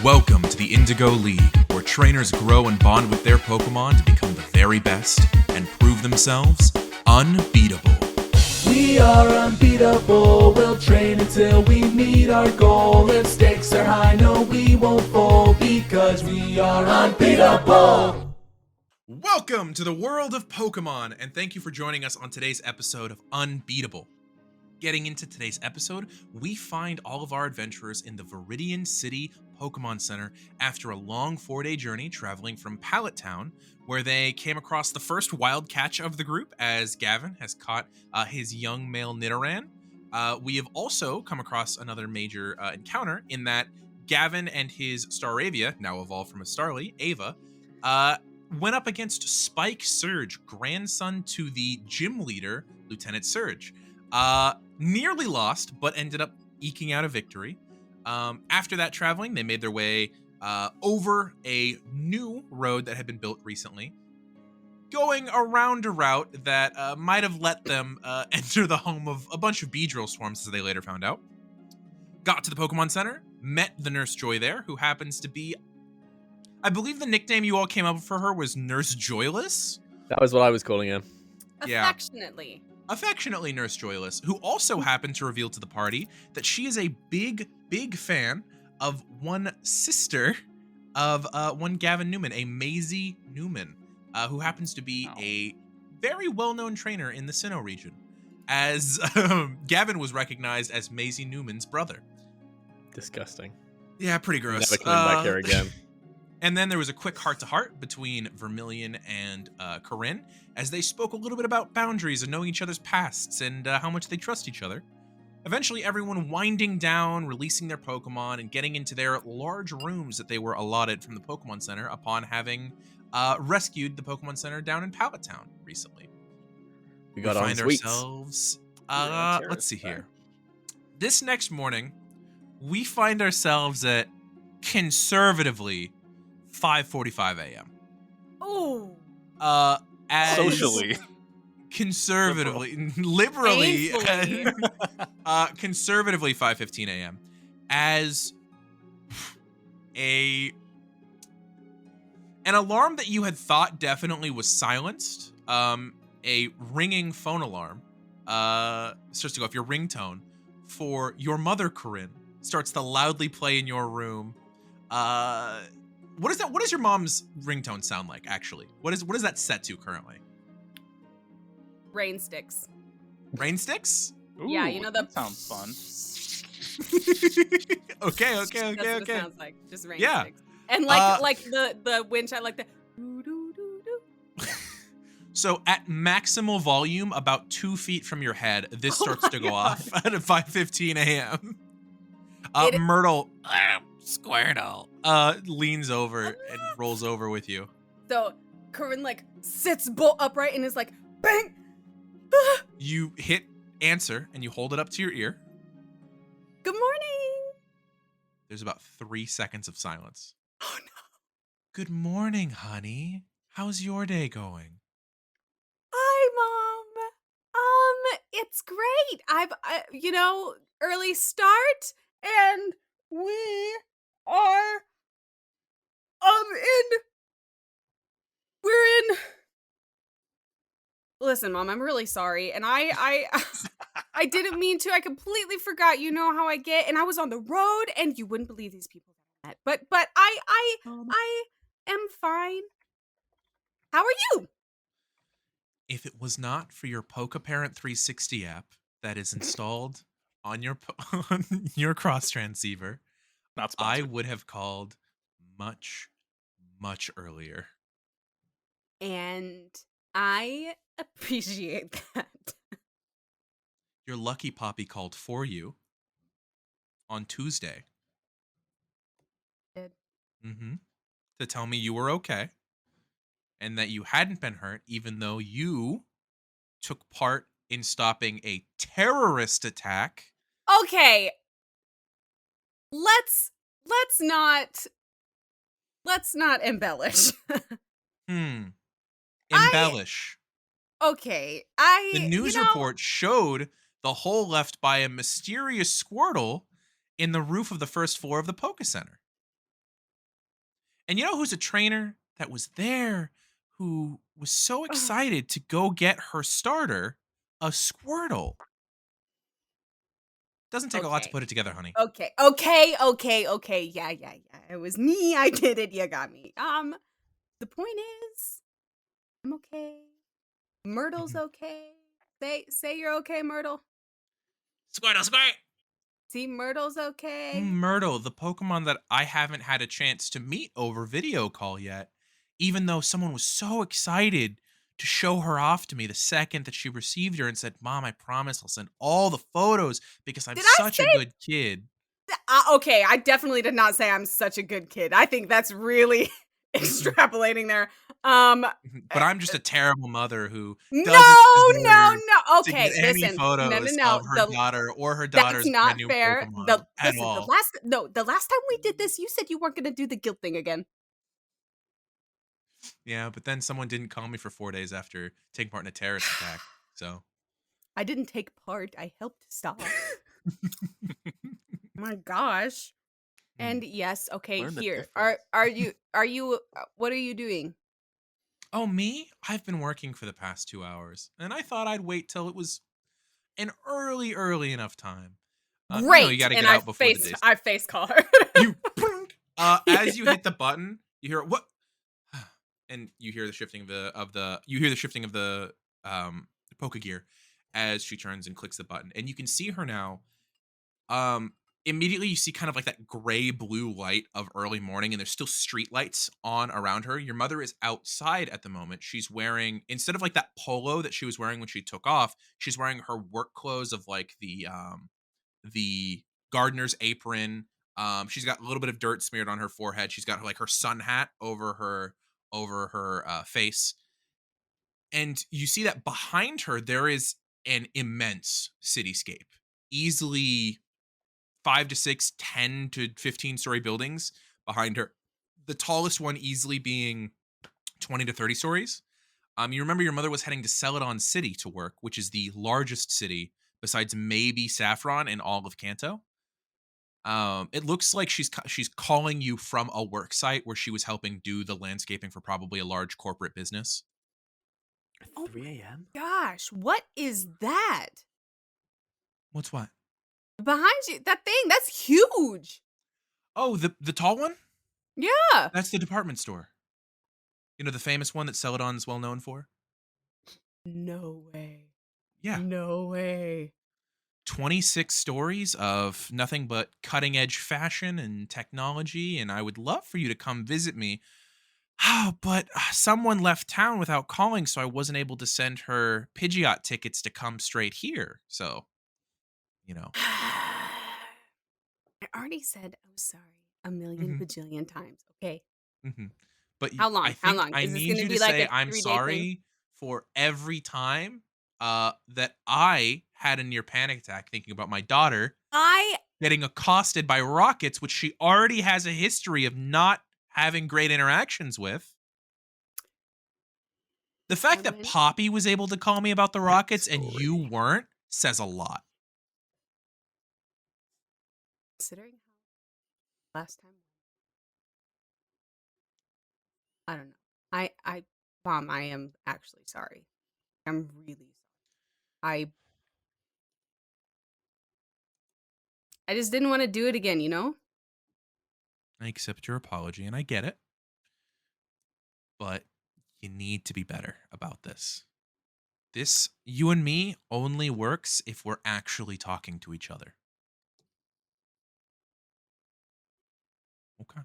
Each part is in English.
Welcome to the Indigo League, where trainers grow and bond with their Pokemon to become the very best and prove themselves unbeatable. We are unbeatable, we'll train until we meet our goal. If stakes are high, no, we won't fall, because we are unbeatable. Welcome to the world of Pokemon, and thank you for joining us on today's episode of Unbeatable. Getting into today's episode, we find all of our adventurers in the Viridian City Pokemon Center after a long 4-day journey traveling from Pallet Town, where they came across the first wild catch of the group as Gavin has caught his young male Nidoran. We have also come across another major encounter in that Gavin and his Staravia, now evolved from a Starly, Ava, went up against Spike Surge, grandson to the gym leader, Lieutenant Surge. Nearly lost, but ended up eking out a victory. After that traveling, they made their way over a new road that had been built recently, going around a route that might have let them enter the home of a bunch of Beedrill swarms, as they later found out. Got to the Pokemon Center, met the Nurse Joy there, who happens to be, I believe the nickname you all came up for her was Nurse Joyless. That was what I was calling her. Yeah. Affectionately Nurse Joyless, who also happened to reveal to the party that she is a big fan of one sister of one Gavin Newman, a Maisie Newman, who happens to be a very well-known trainer in the Sinnoh region, as Gavin was recognized as Maisie Newman's brother. Disgusting. Yeah, pretty gross. Never coming back here again. And then there was a quick heart-to-heart between Vermilion and Corinne, as they spoke a little bit about boundaries and knowing each other's pasts and how much they trust each other. Eventually, everyone winding down, releasing their Pokemon, and getting into their large rooms that they were allotted from the Pokemon Center upon having rescued the Pokemon Center down in Pallet Town recently. We got find sweets. ourselves... let's see here. This next morning, we find ourselves at, conservatively, 5:45 a.m. Oh. As Socially. Conservatively, liberally, conservatively 5:15 a.m. as an alarm that you had thought definitely was silenced, a ringing phone alarm, starts to go off. Your ringtone for your mother, Corinne, starts to loudly play in your room. What is that? What does your mom's ringtone sound like, actually? What is that set to currently? Rain sticks. Rain sticks? Ooh, Yeah, you know that sounds fun. Okay. That's what it sounds like. Just rain Yeah. sticks. And like the wind chime, like the doo doo doo doo. So at maximal volume, about 2 feet from your head, this starts to go off at 5:15 a.m. Myrtle, Squirtle, leans over and rolls over with you. So Corinne like sits bolt upright and is like, bang! You hit answer and you hold it up to your ear. Good morning. There's about 3 seconds of silence. Oh no. Good morning, honey. How's your day going? Hi, Mom. It's great. I've early start, and we are, we're in. Listen, Mom, I'm really sorry, and I didn't mean to. I completely forgot. You know how I get, and I was on the road, and you wouldn't believe these people that I met. But I am fine. How are you? If it was not for your PokeParent 360 app that is installed on your cross transceiver, Not I sponsored. would have called much, much earlier. And I appreciate that. Your lucky Poppy called for you on Tuesday. Did. To tell me you were okay and that you hadn't been hurt, even though you took part in stopping a terrorist attack. Okay. Let's not embellish. Embellish. Okay. The news report showed the hole left by a mysterious Squirtle in the roof of the first floor of the Poke Center. And you know who's a trainer that was there who was so excited to go get her starter, a Squirtle. Doesn't take a lot to Okay. put it together, honey. Okay. Yeah. It was me. I did it. You got me. The point is, I'm okay. Myrtle's Mhm. okay. Say you're okay, Myrtle. Squirtle, squirt! See, Myrtle's okay. Myrtle, the Pokemon that I haven't had a chance to meet over video call yet, even though someone was so excited to show her off to me the second that she received her and said, Mom, I promise I'll send all the photos because I'm Did I such a good kid. Okay, I definitely did not say I'm such a good kid. I think that's really extrapolating there. But I'm just a terrible mother who doesn't No. deserve to get Okay, any listen. photos No. of her daughter or her That's daughter's brand not new fair. Pokemon at all. The last time we did this, you said you weren't gonna do the guilt thing again. Yeah, but then someone didn't call me for 4 days after taking part in a terrorist attack. So I didn't take part. I helped stop. My gosh. And yes, okay, Learn the here. difference. Are you what are you doing? Oh, me? I've been working for the past 2 hours, and I thought I'd wait till it was an early enough time. You Great. gotta And get out before the day. I face call her. You as you hit the button, you hear what? And you hear the shifting of the Pokegear as she turns and clicks the button, and you can see her now. Immediately you see kind of like that gray blue light of early morning, and there's still street lights on around her. Your mother is outside at the moment. She's wearing, instead of like that polo that she was wearing when she took off, she's wearing her work clothes of like the gardener's apron. She's got a little bit of dirt smeared on her forehead. She's got like her sun hat over her face. And you see that behind her there is an immense cityscape. Easily 5 to 6, 10 to 15-story buildings behind her. The tallest one easily being 20 to 30 stories. You remember your mother was heading to Celadon City to work, which is the largest city besides maybe Saffron in all of Kanto. It looks like she's calling you from a work site where she was helping do the landscaping for probably a large corporate business. Oh 3 a.m.? Gosh, what is that? What's what? Behind you, that thing, that's huge. Oh, the tall one? Yeah. That's the department store. You know, the famous one that Celadon's well known for? No way. Yeah. No way. 26 stories of nothing but cutting edge fashion and technology, and I would love for you to come visit me. Oh, but someone left town without calling, so I wasn't able to send her Pidgeot tickets to come straight here. So, you know. I already said I'm sorry a million Mhm. bajillion times. Okay. Mhm. But How long? I How think long? I Is this need gonna you be to like say a I'm 3-day thing? sorry for every time that I had a near panic attack thinking about my daughter I getting accosted by rockets, which she already has a history of not having great interactions with. The fact that went Poppy was able to call me about the rockets and you Backstory. weren't says a lot. considering how last time I don't know. I Mom, I am actually sorry. I'm really sorry. I just didn't want to do it again, you know? I accept your apology and I get it. But you need to be better about this. This, you and me, only works if we're actually talking to each other. Okay.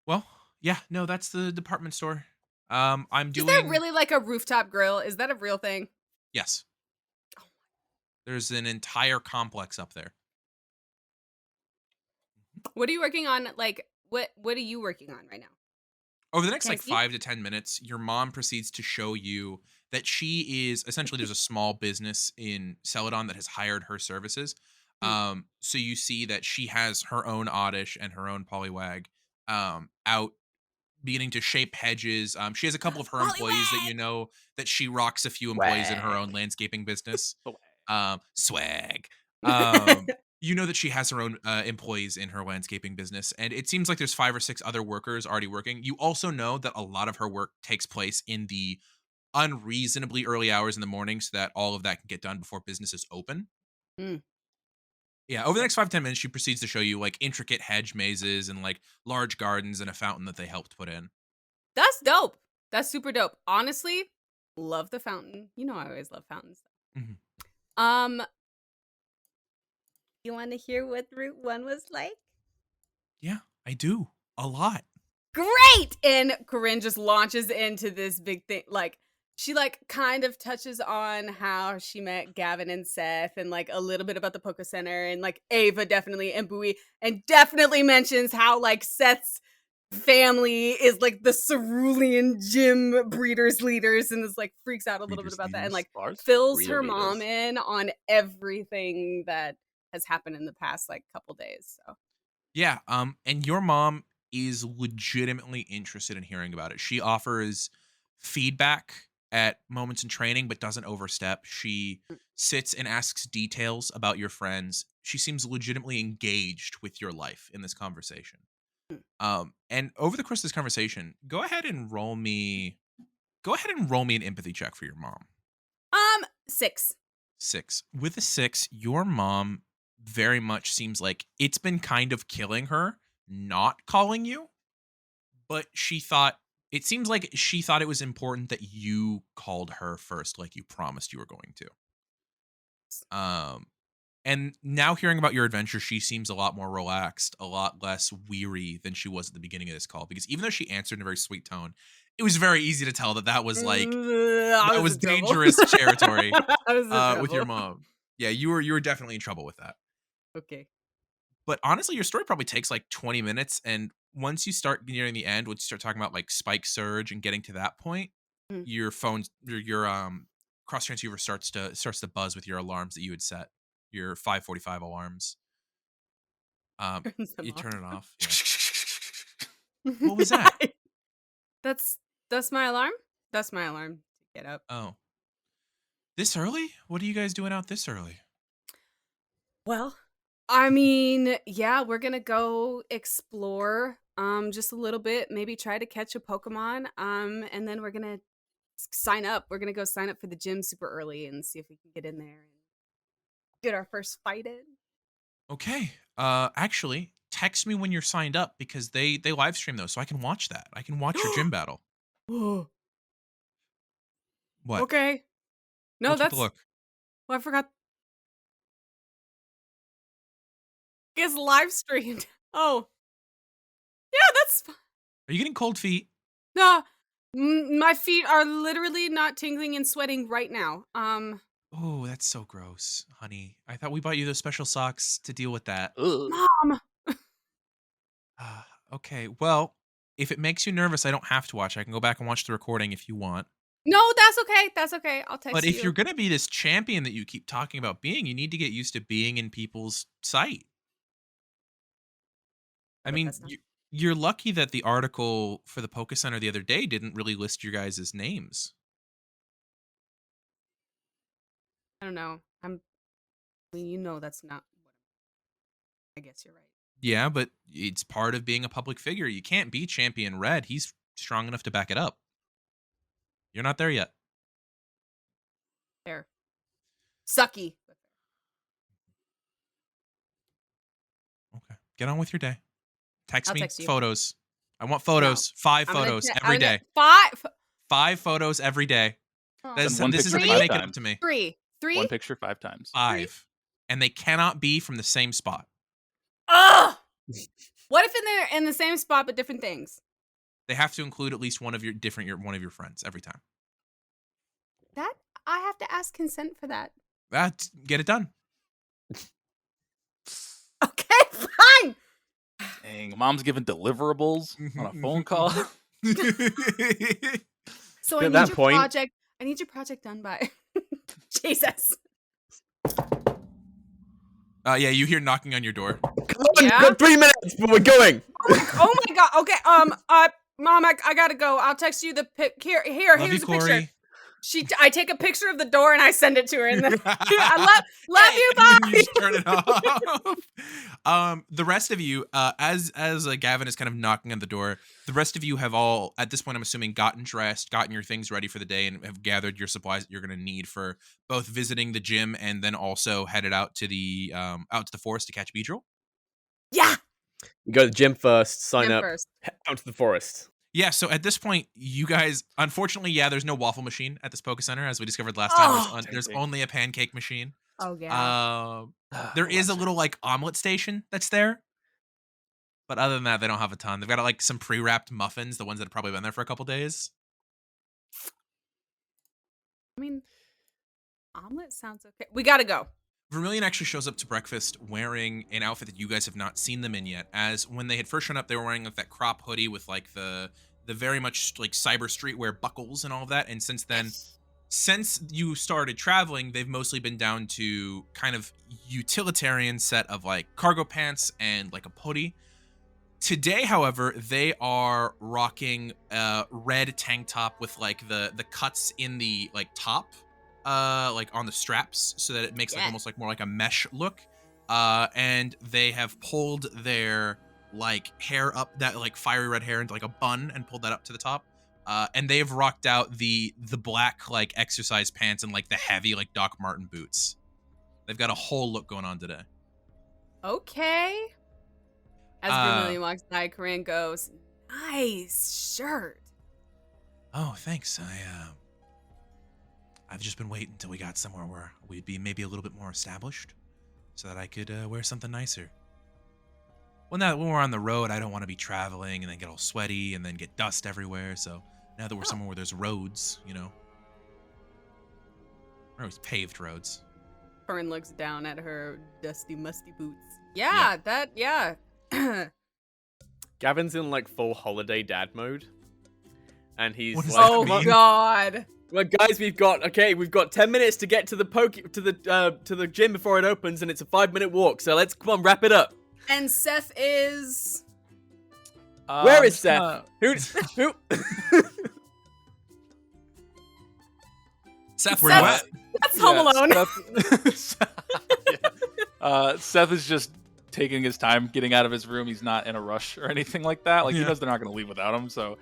Well, yeah, no, that's the department store. I'm Is there doing really like a rooftop grill? Is that a real thing? yes. Oh, There's an entire complex up there. what are you working on? Like what are you working on right now? Over the next Can I like see? 5 to 10 minutes, your mom proceeds to show you that she is essentially there's a small business in Celadon that has hired her services. Mm. So you see that she has her own Oddish and her own Poliwag out beginning to shape hedges. She has a couple of her employees that Poliwag! you know that she rocks a few employees in her own Swag. landscaping business. Swag. Swag. You know that she has her own employees in her landscaping business, and it seems like there's 5 or 6 other workers already working. You also know that a lot of her work takes place in the unreasonably early hours in the morning so that all of that can get done before businesses open. Mm. Yeah, over the next 5 to 10 minutes, she proceeds to show you like intricate hedge mazes and like large gardens and a fountain that they helped put in. That's dope. That's super dope. Honestly, love the fountain. You know I always love fountains. Mhm. You want to hear what Route 1 was like? Yeah, I do. A lot. Great! And Corinne just launches into this big thing. Like, she like kind of touches on how she met Gavin and Seth and like a little bit about the Poke Center and like Ava definitely and Bowie, and definitely mentions how like Seth's family is like the cerulean gym breeders leaders and is like freaks out a little bit Breeders about that and leaders. like Ours? fills Real her leaders. mom in on everything that has happened in the past like couple days. So Yeah, and your mom is legitimately interested in hearing about it. She offers feedback at moments in training, but doesn't overstep. She sits and asks details about your friends. She seems legitimately engaged with your life in this conversation. And over the course of this conversation, go ahead and roll me an empathy check for your mom. 6. 6. With a 6, your mom very much seems like it's been kind of killing her not calling you, but it seems like she thought it was important that you called her first, like you promised you were going to. And now hearing about your adventure, she seems a lot more relaxed, a lot less weary than she was at the beginning of this call, because even though she answered in a very sweet tone, it was very easy to tell that was like that was dangerous territory with your mom. Yeah, you were definitely in trouble with that. Okay. But honestly, your story probably takes like 20 minutes. And once you start nearing the end, once you start talking about like spike surge and getting to that point, your cross transceiver starts to buzz with your alarms that you had set, your 5:45 alarms. You turn it off. Yeah. What was that? That's my alarm. That's my alarm to get up. Oh. This early? What are you guys doing out this early? Well, I mean, yeah, we're gonna go explore just a little bit, maybe try to catch a Pokemon. And then we're gonna sign up. We're gonna go sign up for the gym super early and see if we can get in there and get our first fight in. Okay. Actually, text me when you're signed up because they live stream those, so I can watch that. I can watch your gym battle. Oh, What? okay. No, Go take that's a look. well, I forgot. It's live streamed. Oh, yeah, that's Are you getting cold feet? no. My feet are literally not tingling and sweating right now. Oh, that's so gross, honey. I thought we bought you those special socks to deal with that. Ugh. Mom. Okay, well, if it makes you nervous, I don't have to watch. I can go back and watch the recording if you want. No, that's okay. That's okay. I'll text you. But if you're going to be this champion that you keep talking about being, you need to get used to being in people's sight. I mean, you're lucky that the article for the Poke Center the other day didn't really list your guys' names. I don't know. You know that's not what I guess you're right. Yeah, but it's part of being a public figure. You can't be Champion Red. He's strong enough to back it up. You're not there yet. Fair. Sucky. Okay. Get on with your day. I'll Me text you. photos. I want photos. No. 5 photos every day. 5? 5 photos every day. This one is picture how you 5 make it up times. to me. 3. 3? One picture 5 times. 5. And they cannot be from the same spot. Ugh! What if they're in the same spot but different things? They have to include at least one of your friends every time. That I have to ask consent for that. Get it done. Okay, fine. Dang, mom's giving deliverables on a phone call. So At that point- I need your project done by Jesus. Yeah, you hear knocking on your door. Come on, Yeah? got 3 minutes, but we're going. Oh my god. Okay. Mom, I gotta go. I'll text you the pic. Here's Love you, the Corey. picture. I take a picture of the door and I send it to her. And I love you, And bye. you just turn it off. The rest of you, as Gavin is kind of knocking on the door, the rest of you have all, at this point, I'm assuming, gotten dressed, gotten your things ready for the day, and have gathered your supplies that you're going to need for both visiting the gym and then also headed out to the forest to catch Beedrill. Yeah. We go to the gym first, sign Gym up, first. head out to the forest. Yeah, so at this point, you guys, unfortunately, there's no waffle machine at this Poke Center, as we discovered last time. There's only a pancake machine. Oh yeah. There is a little like omelet station that's there, but other than that, they don't have a ton. They've got like some pre-wrapped muffins, the ones that have probably been there for a couple days. I mean, omelet sounds okay. We gotta go. Vermilion actually shows up to breakfast wearing an outfit that you guys have not seen them in yet. As when they had first shown up, they were wearing like that crop hoodie with like the very much like cyber streetwear buckles and all of that. And since then, since you started traveling, they've mostly been down to kind of utilitarian set of like cargo pants and like a hoodie. Today, however, they are rocking a red tank top with like the cuts in the like top, like on the straps, so that it makes like almost like more like a mesh look. And they have pulled their like hair up, that like fiery red hair, into like a bun and pulled that up to the top. And they've rocked out the black like exercise pants and like the heavy like Doc Marten boots. They've got a whole look going on today. Okay. As Vermilion walks by, Corinne goes, "Nice shirt." Oh, thanks. I've just been waiting until we got somewhere where we'd be maybe a little bit more established, so that I could wear something nicer. Well, now when we're on the road, I don't want to be traveling and then get all sweaty and then get dust everywhere. So now that we're somewhere where there's roads, or always paved roads. Corinne looks down at her dusty, musty boots. Yeah. Gavin's in like full holiday dad mode, and he's What does like, that Oh mean? God. well, guys, we've got 10 minutes to get to the gym before it opens, and it's a 5-minute walk. So let's come on, wrap it up. And Seth is. Where is Seth? Who? Seth, where you at? That's Home Alone. Seth is just taking his time getting out of his room. He's not in a rush or anything like that. Like, he knows they're not going to leave without him, so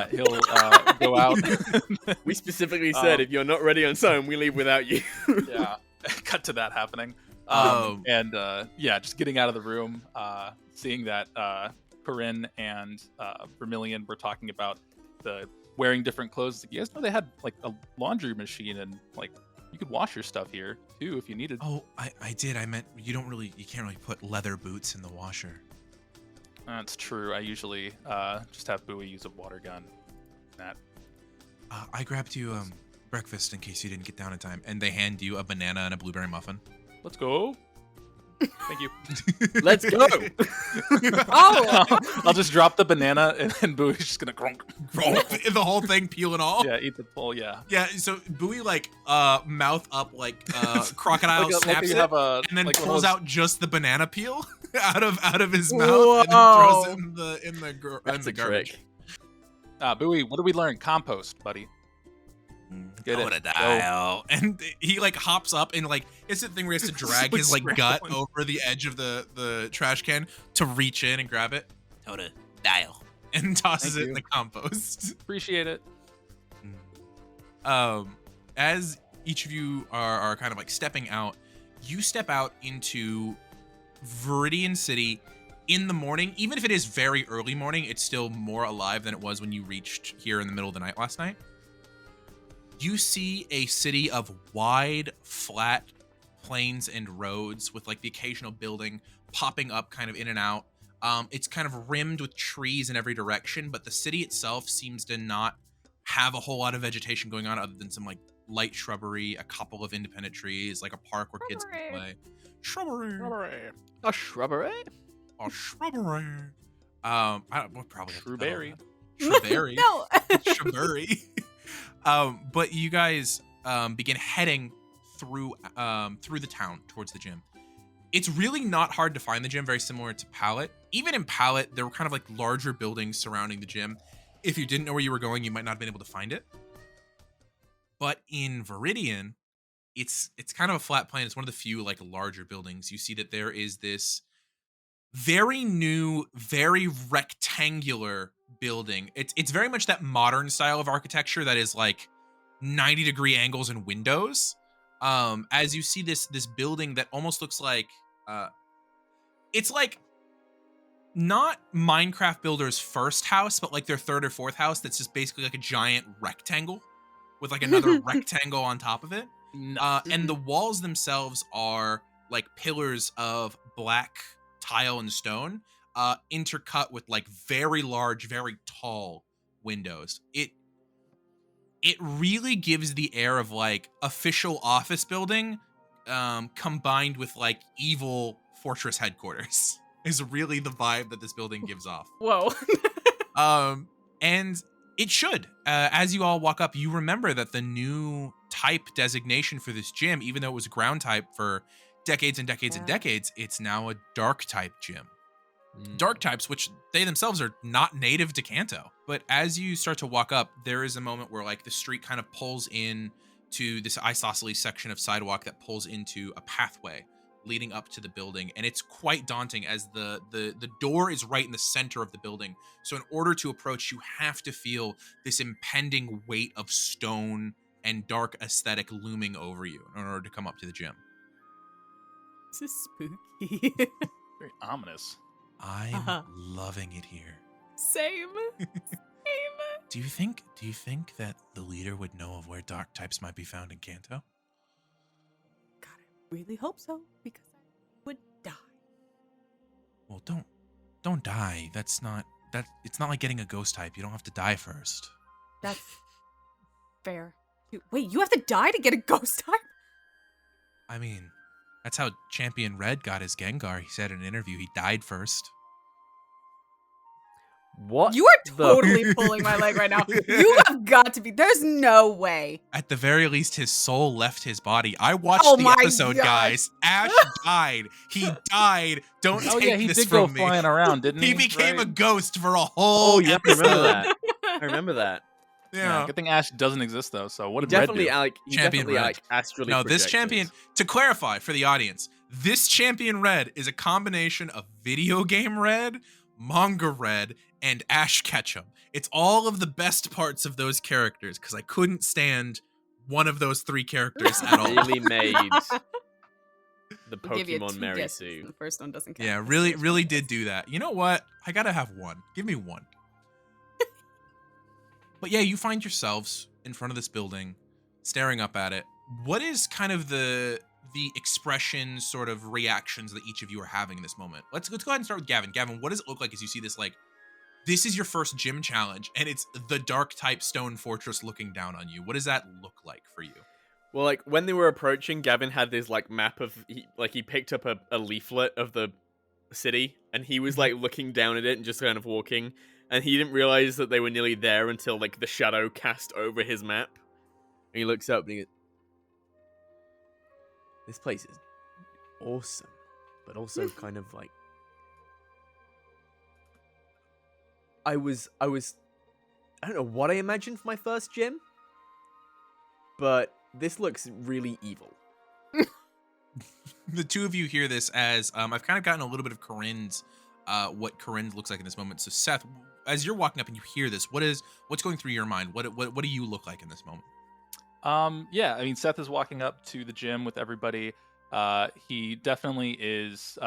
he'll go out. We specifically said if you're not ready on time, we leave without you. Yeah, cut to that happening. And just getting out of the room, seeing that Corinne and Vermilion were talking about the wearing different clothes. Like, you guys know they had like a laundry machine, and like you could wash your stuff here too if you needed. Oh, I did. I meant you can't really put leather boots in the washer. That's true. I usually just have Bowie use a water gun. I grabbed you breakfast in case you didn't get down in time, and they hand you a banana and a blueberry muffin. Let's go. Thank you. Let's go. Oh. I'll just drop the banana, and then Bowie's just gonna grunk. The whole thing, peel and all. Yeah, eat the full. Yeah. Yeah. So Bowie like mouth up like crocodile snaps it, and then like pulls out just the banana peel out of his mouth, and then throws it in the garbage. Trick. Bowie, what did we learn? Compost, buddy. Get it. Dial. And he like hops up and like it's the thing where he has to drag his like gut over the edge of the trash can to reach in and grab it. Toda dial. And tosses it in the compost. Appreciate it. As each of you are kind of like stepping out, you step out into Viridian City in the morning. Even if it is very early morning, it's still more alive than it was when you reached here in the middle of the night last night. You see a city of wide, flat plains and roads with like the occasional building popping up kind of in and out. It's kind of rimmed with trees in every direction, but the city itself seems to not have a whole lot of vegetation going on other than some like light shrubbery, a couple of independent trees, like a park where kids can play. Shrubbery. A shrubbery? A shrubbery. We'll probably have to Shrewberry. Shrewberry. No. Shrewberry. But you guys begin heading through the town towards the gym. It's really not hard to find the gym, very similar to Pallet. Even in Pallet, there were kind of like larger buildings surrounding the gym. If you didn't know where you were going, you might not have been able to find it. But in Viridian, it's kind of a flat plane. It's one of the few like larger buildings. You see that there is this very new, very rectangular building. It's very much that modern style of architecture that is like 90-degree angles and windows. As you see this building that almost looks like it's like not Minecraft Builder's first house, but like their third or fourth house that's just basically like a giant rectangle with like another rectangle on top of it. And the walls themselves are like pillars of black tile and stone, intercut with like very large, very tall windows. It really gives the air of like official office building, combined with like evil fortress headquarters. Is really the vibe that this building gives off. Whoa. And it should. As you all walk up, you remember that the new type designation for this gym, even though it was ground type for decades and decades and decades, it's now a dark type gym. Dark types, which they themselves are not native to Kanto. But as you start to walk up, there is a moment where like the street kind of pulls in to this isosceles section of sidewalk that pulls into a pathway leading up to the building, and it's quite daunting as the door is right in the center of the building. So in order to approach, you have to feel this impending weight of stone and dark aesthetic looming over you in order to come up to the gym. This is spooky. Very ominous. I'm loving it here. Same. Do you think that the leader would know of where dark types might be found in Kanto? God, I really hope so, because I would die. Well, don't die. It's not like getting a ghost type. You don't have to die first. That's fair. Wait, you have to die to get a ghost type? I mean, that's how Champion Red got his Gengar. He said in an interview he died first. What? You are totally pulling my leg right now. You have got to be. There's no way. At the very least, his soul left his body. I watched Oh the my episode, gosh. Guys. Ash died. He died. Don't Oh take yeah, he this did go from me. flying around, didn't he? He became a Right? ghost for a whole I episode. remember that. I remember that. Yeah. Good thing Ash doesn't exist though. So what He did Red definitely do? Champion Red. like astrally No, this projected. champion, to clarify for the audience, this Champion Red is a combination of video game Red, manga Red, and Ash Ketchum. It's all of the best parts of those characters because I couldn't stand one of those three characters at all. Really made the We'll give you Pokemon 2 Mary guesses, Sue. and the first one doesn't count. Yeah, really did do that. You know what? I gotta have one. Give me one. But yeah, you find yourselves in front of this building, staring up at it. What is kind of the expression, sort of reactions that each of you are having in this moment? Let's go ahead and start with Gavin. Gavin, what does it look like as you see this? Like, this is your first gym challenge, and it's the dark type stone fortress looking down on you. What does that look like for you? Well, like when they were approaching, Gavin had this like map of he picked up a leaflet of the city, and he was like looking down at it and just kind of walking, and he didn't realize that they were nearly there until like the shadow cast over his map. And he looks up and he goes, "This place is awesome, but also kind of like I don't know what I imagined for my first gym, but this looks really evil." The two of you hear this as I've kind of gotten a little bit of Corinne's what Corinne looks like in this moment. So Seth, as you're walking up and you hear this, what's going through your mind? What do you look like in this moment? Yeah, I mean, Seth is walking up to the gym with everybody. He definitely is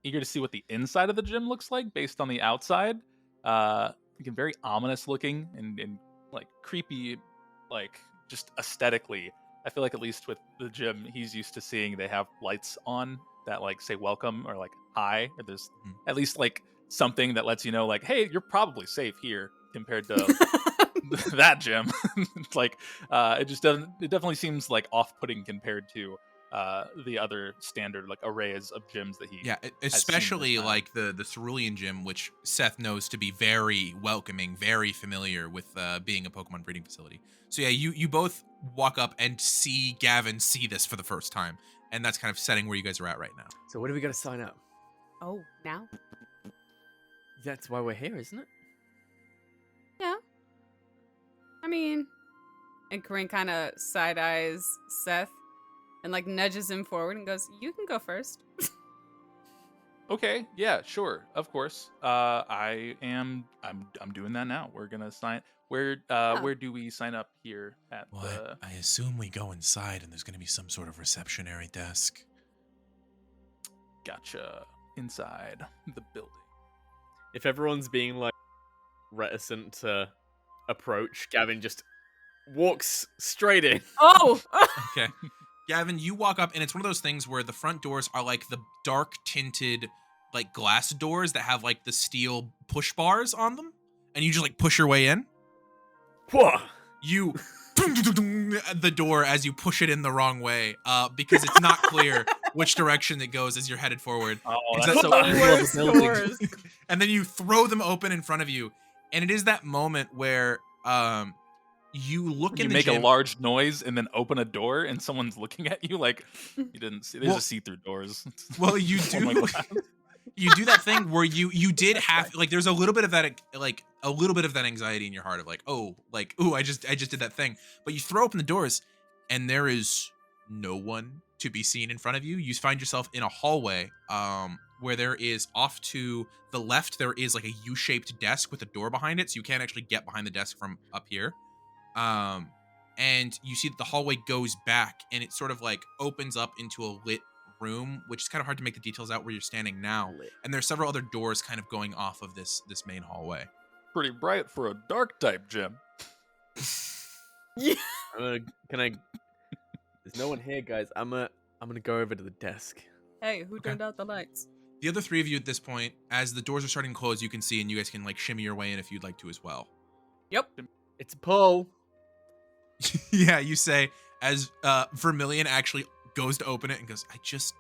eager to see what the inside of the gym looks like based on the outside. Again, very ominous looking and like creepy, like just aesthetically. I feel like at least with the gym he's used to seeing, they have lights on that like say welcome or like hi, or there's at least like something that lets you know like, hey, you're probably safe here compared to that gym. Like it definitely seems like off-putting compared to the other standard like arrays of gyms that he especially like the Cerulean gym, which Seth knows to be very welcoming, very familiar with being a Pokemon breeding facility. So yeah, you both walk up and see Gavin see this for the first time, and that's kind of setting where you guys are at right now. So what do we got to sign up? Oh, now? That's why we're here, isn't it? Yeah. I mean, And Corinne kind of side eyes Seth and like nudges him forward and goes, "You can go first." Okay, yeah, sure, of course. I'm doing that now. We're gonna sign. Where do we sign up here at Well, the? I assume we go inside and there's going to be some sort of receptionary desk. Gotcha. Inside the building. If everyone's being like reticent to approach, Gavin just walks straight in. Oh! Okay. Gavin, you walk up, and it's one of those things where the front doors are like the dark tinted, like glass doors that have like the steel push bars on them, and you just like push your way in. Whoa! You the door as you push it in the wrong way, because it's not clear which direction it goes as you're headed forward. Oh, Except that's so the evil of worst a building. doors. And then you throw them open in front of you, and it is that moment where you look You in the make gym. a large noise and then open a door, and someone's looking at you like you didn't see. There's Well- just see-through doors. Well, you Oh my do. God. You do that thing where you did have like there's a little bit of that like a little bit of that anxiety in your heart of like I just did that thing, but you throw open the doors and there is no one to be seen in front of you. You find yourself in a hallway where there is off to the left there is like a U-shaped desk with a door behind it, so you can't actually get behind the desk from up here. And you see that the hallway goes back and it sort of like opens up into a lit room, which is kind of hard to make the details out where you're standing now. And there's several other doors kind of going off of this main hallway. Pretty bright for a dark type gym. Can I? There's no one here, guys. I'm gonna go over to the desk. Hey, who turned out the lights? The other three of you at this point, as the doors are starting to close, you can see, and you guys can like shimmy your way in if you'd like to as well. Yep. It's a pull. Yeah, you say as Vermilion actually goes to open it and goes, "I just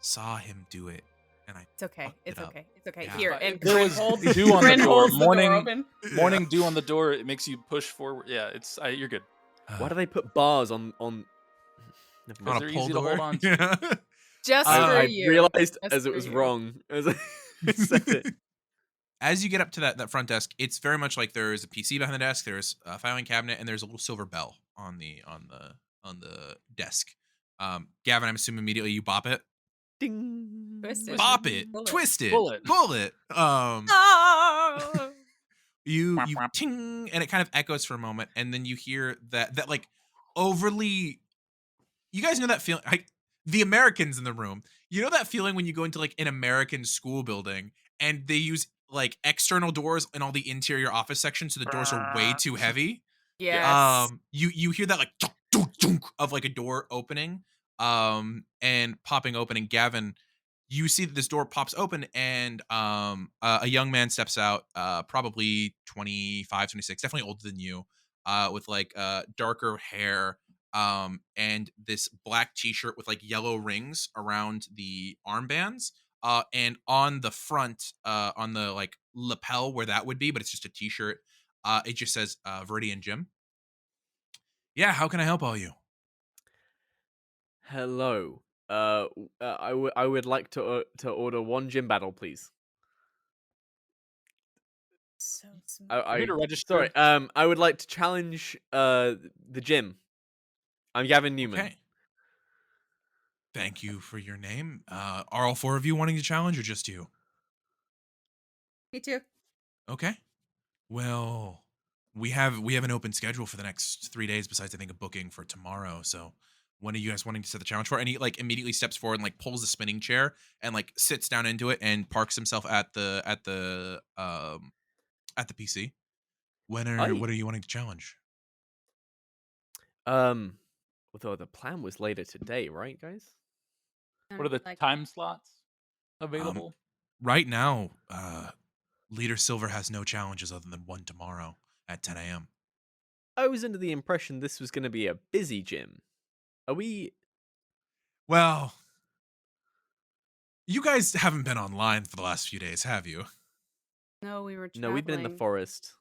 saw him do it, and I." It's okay. Fucked It's it up. okay. It's okay. Yeah. Here, and There Corinne was holds, dew on the Corinne door. holds the door Morning- open. Morning dew on the door. It makes you push forward. Yeah, you're good. Why do they put bars on? Never on mind. they're a pull easy to door? hold on to. Yeah. Just I- for I you. realized Just as it for was you. wrong as I said it. As you get up to that front desk, it's very much like there's a PC behind the desk, there's a filing cabinet, and there's a little silver bell on the desk. Gavin, I'm assuming immediately you bop it. Ding. Twisted. Bop it, Pull it. twist it, Pull it. pull it. Oh! You Whap, whap. ting, and it kind of echoes for a moment, and then you hear that like overly. You guys know that feeling? The Americans in the room, you know that feeling when you go into like an American school building and they use like external doors in all the interior office sections, so the doors are way too heavy. Yes. You hear that like tunk, tunk, tunk of like a door opening, and popping open, and Gavin, you see that this door pops open and a young man steps out, probably 25, 26, definitely older than you, with like darker hair, and this black t-shirt with like yellow rings around the armbands, and on the front, on the like lapel where that would be, but it's just a t-shirt, it just says Burrty and Jim. Yeah, how can I help all you? Hello. I would like to order one gym battle, please. So smooth. I Need to register. sorry. I would like to challenge the gym. I'm Gavin Newman. Okay. Thank you for your name. Are all four of you wanting to challenge or just you? Me too. Okay. Well, we have an open schedule for the next 3 days besides I think a booking for tomorrow. So when are you guys wanting to set the challenge for? And he like immediately steps forward and like pulls the spinning chair and like sits down into it and parks himself at the PC. What are you wanting to challenge? Although the plan was later today, right, guys? What are the time slots available? Right now, Leader Silver has no challenges other than one tomorrow at 10 a.m. I was under the impression this was going to be a busy gym. Are we? Well, you guys haven't been online for the last few days, have you? No, we were. No, we've been in the traveling. forest.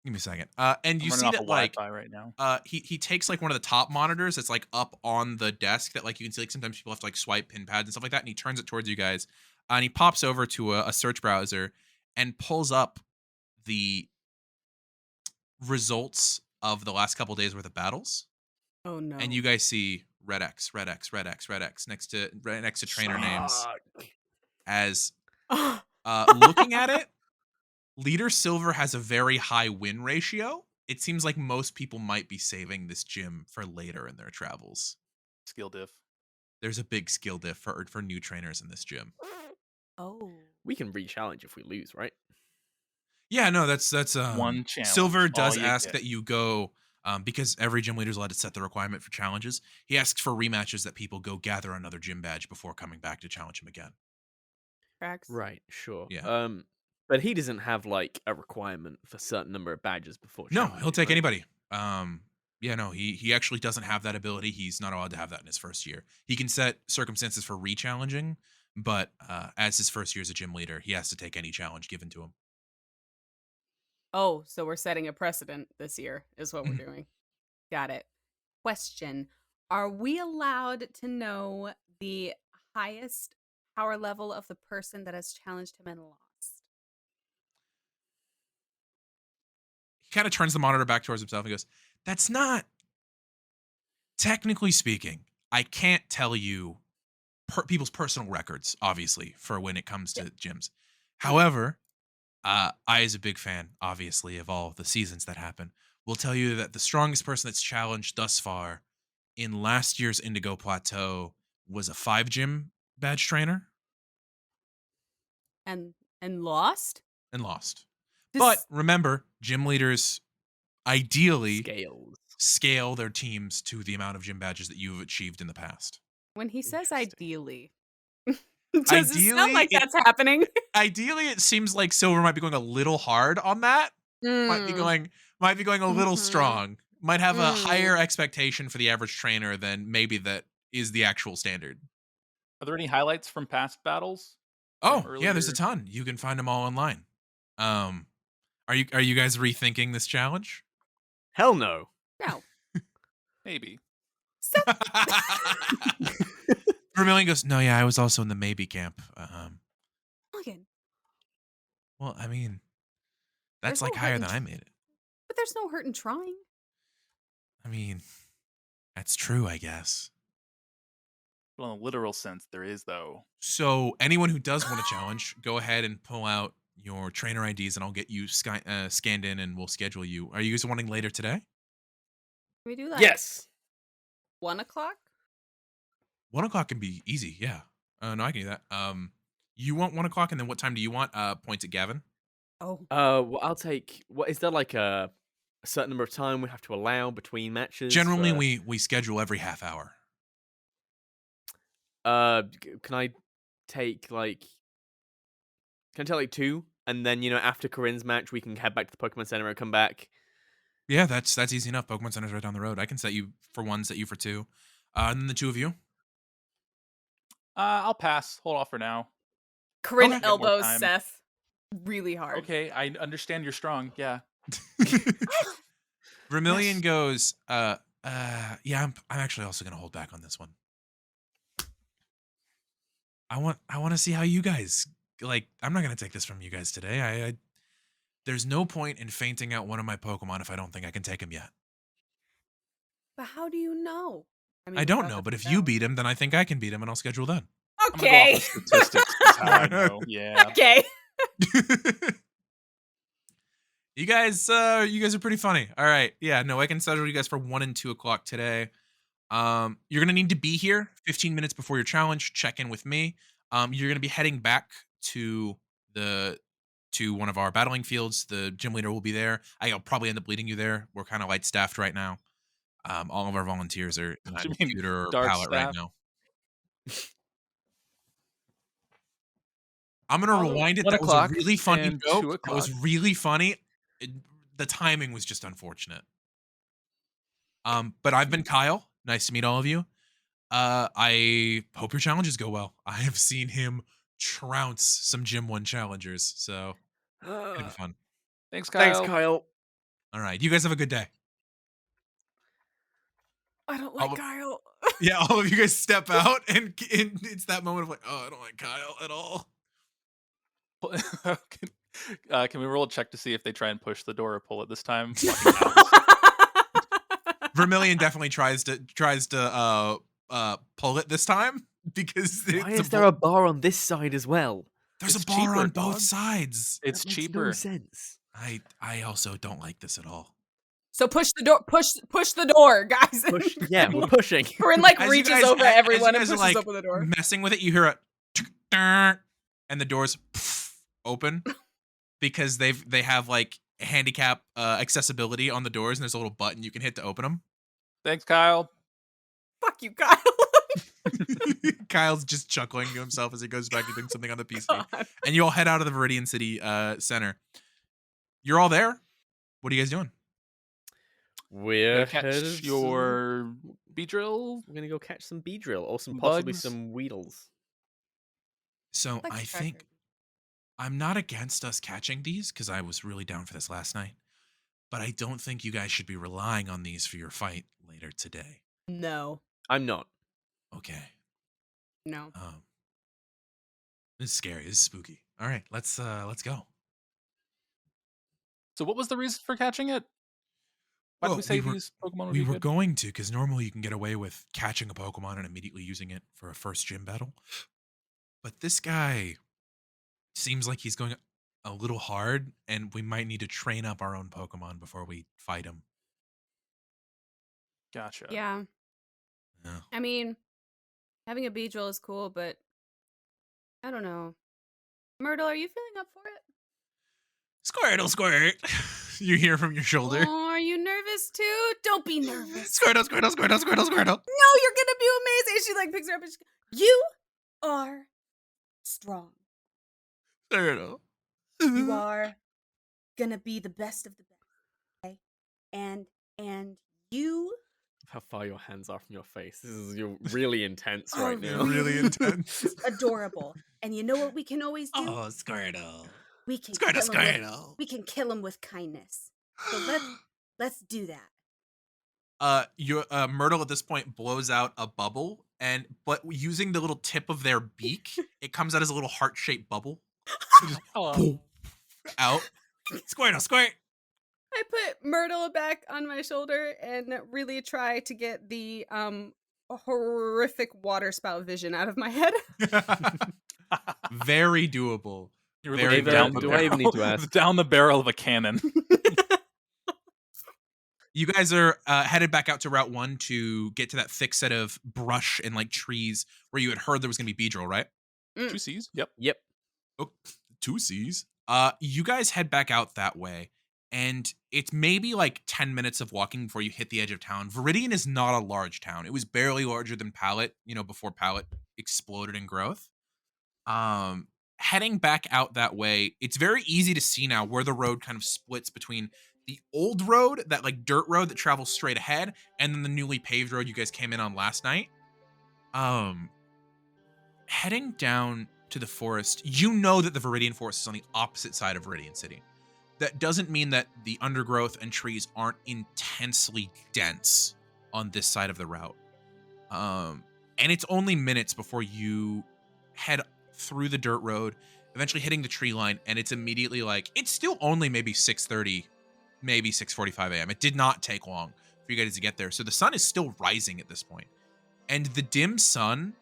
Give me a second. And you I'm see running off that of like Wi-Fi right now. he takes like one of the top monitors that's like up on the desk that like you can see like sometimes people have to like swipe pin pads and stuff like that, and he turns it towards you guys, and he pops over to a search browser and pulls up the results of the last couple days worth of battles, Oh no. and you guys see red X, red X, red X, red X next to trainer names. As looking at it, Leader Silver has a very high win ratio. It seems like most people might be saving this gym for later in their travels. Skill diff. There's a big skill diff for new trainers in this gym. Oh. We can re-challenge if we lose, right? Yeah, no, that's One challenge. Silver does all you ask get. that you go because every gym leader is allowed to set the requirement for challenges. He asks for rematches that people go gather another gym badge before coming back to challenge him again. Tracks. Right, sure. Yeah. But he doesn't have like a requirement for a certain number of badges before. No, challenging, he'll take right? anybody. Yeah, no, he actually doesn't have that ability. He's not allowed to have that in his first year. He can set circumstances for re-challenging, but as his first year as a gym leader, he has to take any challenge given to him. Oh, so we're setting a precedent this year is what we're Mhm. doing. Got it. Question. Are we allowed to know the highest power level of the person that has challenged him and lost? He kind of turns the monitor back towards himself and goes, "That's not technically speaking. I can't tell you people's personal records, obviously, for when it comes to gyms. However, I, as a big fan, obviously, of all the seasons that happen, will tell you that the strongest person that's challenged thus far in last year's Indigo Plateau was a 5 gym badge trainer And lost? and lost. This- But remember, gym leaders ideally Scales. scale their teams to the amount of gym badges that you've achieved in the past. when he says Interesting. ideally, does it Ideally, sound like it- that's happening? Ideally, it seems like Silver might be going a little hard on that. Might be Mm, going a little Mhm. strong. Might have a Mm. higher expectation for the average trainer than maybe that is the actual standard. Are there any highlights from past battles? Oh, From yeah, there's a earlier- ton. You can find them all online. Are you guys rethinking this challenge? Hell no. No. Maybe. Vermilion goes, "No, yeah, I was also in the maybe camp." Logan, Well, I mean, There's that's like no higher hurt than in I made it. but there's no hurt in trying. I mean, that's true, I guess. Well, in a literal sense, there is though. So anyone who does want a challenge, go ahead and pull out your trainer IDs, and I'll get you scanned in, and we'll schedule you. Are you guys wanting later today? Can we do that? Yes. 1 o'clock? 1 o'clock can be easy. Yeah. No, I can do that. You want 1 o'clock, and then what time do you want? Points at Gavin. Oh, Well, I'll take. What is there like a certain number of time we have to allow between matches? Generally, for- we schedule every half hour. Can I take like? Can I take like 2, and then after Corinne's match we can head back to the Pokemon Center and come back. Yeah, that's easy enough. Pokemon Center's right down the road. I can set you for 1, set you for 2, and then the 2 of you. I'll pass. Hold off for now. Corinne Okay. Get more elbows time. Seth really hard. Okay, I understand you're strong. Yeah. Vermilion Yes. goes, yeah, I'm actually also gonna hold back on this one. I want to see how you guys like. I'm not gonna take this from you guys today. I there's no point in fainting out one of my Pokemon if I don't think I can take him yet. But how do you know? mean, I don't without know, the but if you bell. beat him, then I think I can beat him, and I'll schedule then. I'm gonna go Okay. off the statistics. Is how I know. Yeah. Okay. You guys are pretty funny. All right, yeah, no, I can schedule you guys for 1 and 2 o'clock today. You're gonna need to be here 15 minutes before your challenge. Check in with me. You're gonna be heading back to one of our battling fields. The gym leader will be there. I'll probably end up leading you there. We're kind of light staffed right now. All of our volunteers are in What a you mean, computer or dark pallet right staff? now. I'm gonna Although, rewind it. 1 That was a o'clock really funny and joke. 2 That was o'clock. really funny. The timing was just unfortunate. But I've been Kyle. Nice to meet all of you. I hope your challenges go well. I have seen him trounce some Gym 1 challengers, so it's gonna be fun. Thanks, Kyle. Thanks, Kyle. All right, you guys have a good day. I don't like I'll- Kyle. Yeah, all of you guys step out, and it's that moment of like, oh, I don't like Kyle at all. Can we roll a check to see if they try and push the door or pull it this time? Fucking house. Vermilion definitely tries to pull it this time because Why is there a bar on this side as well? there's It's a bar cheaper, on both dog. sides. It's That makes cheaper. no sense. I also don't like this at all. So push the door. Push the door, guys. Yeah, we're pushing. Corinne like As you reaches guys- over as everyone you and guys are, pushes like, open the door. messing with it, you hear a and the doors open because they have like handicap accessibility on the doors, and there's a little button you can hit to open them. Thanks, Kyle. Fuck you, Kyle. Kyle's just chuckling to himself as he goes back to doing something on the PC. God. And you all head out of the Viridian City Center. You're all there. What are you guys doing? We're Catch your Beedrill. We're gonna go catch some Beedrill or possibly Bugs. some Weedles. So Like I to try think for- I'm not against us catching these because I was really down for this last night. But I don't think you guys should be relying on these for your fight later today. No. I'm not. Okay. No. This is scary. This is spooky. All right, let's go. So what was the reason for catching it? Why did Well, we say we were- these Pokemon would We be were good? going to, because normally you can get away with catching a Pokemon and immediately using it for a first gym battle. But this guy seems like he's going a little hard, and we might need to train up our own Pokemon before we fight him. Gotcha. Yeah. Yeah. I mean, having a Beedrill is cool, but I don't know. Myrtle, are you feeling up for it? Squirtle, squirt! You hear from your shoulder. Oh, are you nervous too? Don't be nervous. Squirtle, squirtle, squirtle, squirtle, squirtle. No, you're gonna be amazing. She like picks her up and you are strong. Squirtle. You are gonna be the best of the best. Okay? And you How far your hands are from your face. You're really intense Oh, right now. Really intense. adorable. And you know what we can always do? Oh, Squirtle. We can Squirtle, kill 'em Squirtle. we can kill him with kindness. So let's do that. Your Myrtle at this point blows out a bubble, but using the little tip of their beak, it comes out as a little heart-shaped bubble. Just Hello. out. Squirtle, squirt. I put Myrtle back on my shoulder and really try to get the horrific water spout vision out of my head. Very doable. You were Very looking down down the do I even need to barrel- ask? down the barrel of a cannon. You guys are headed back out to Route 1 to get to that thick set of brush and like trees where you had heard there was going to be Beedrill, right? 2 C's. Yep. Yep. Oh, 2 C's. You guys head back out that way, and it's maybe like 10 minutes of walking before you hit the edge of town. Viridian is not a large town. It was barely larger than Pallet, before Pallet exploded in growth. Heading back out that way, it's very easy to see now where the road kind of splits between the old road, that like dirt road that travels straight ahead, and then the newly paved road you guys came in on last night. Heading down to the forest, you know that the Viridian Forest is on the opposite side of Viridian City. That doesn't mean that the undergrowth and trees aren't intensely dense on this side of the route. And it's only minutes before you head through the dirt road, eventually hitting the tree line, and it's immediately like, it's still only maybe 6:30, maybe 6:45 a.m. It did not take long for you guys to get there. So the sun is still rising at this point. And the dim sun,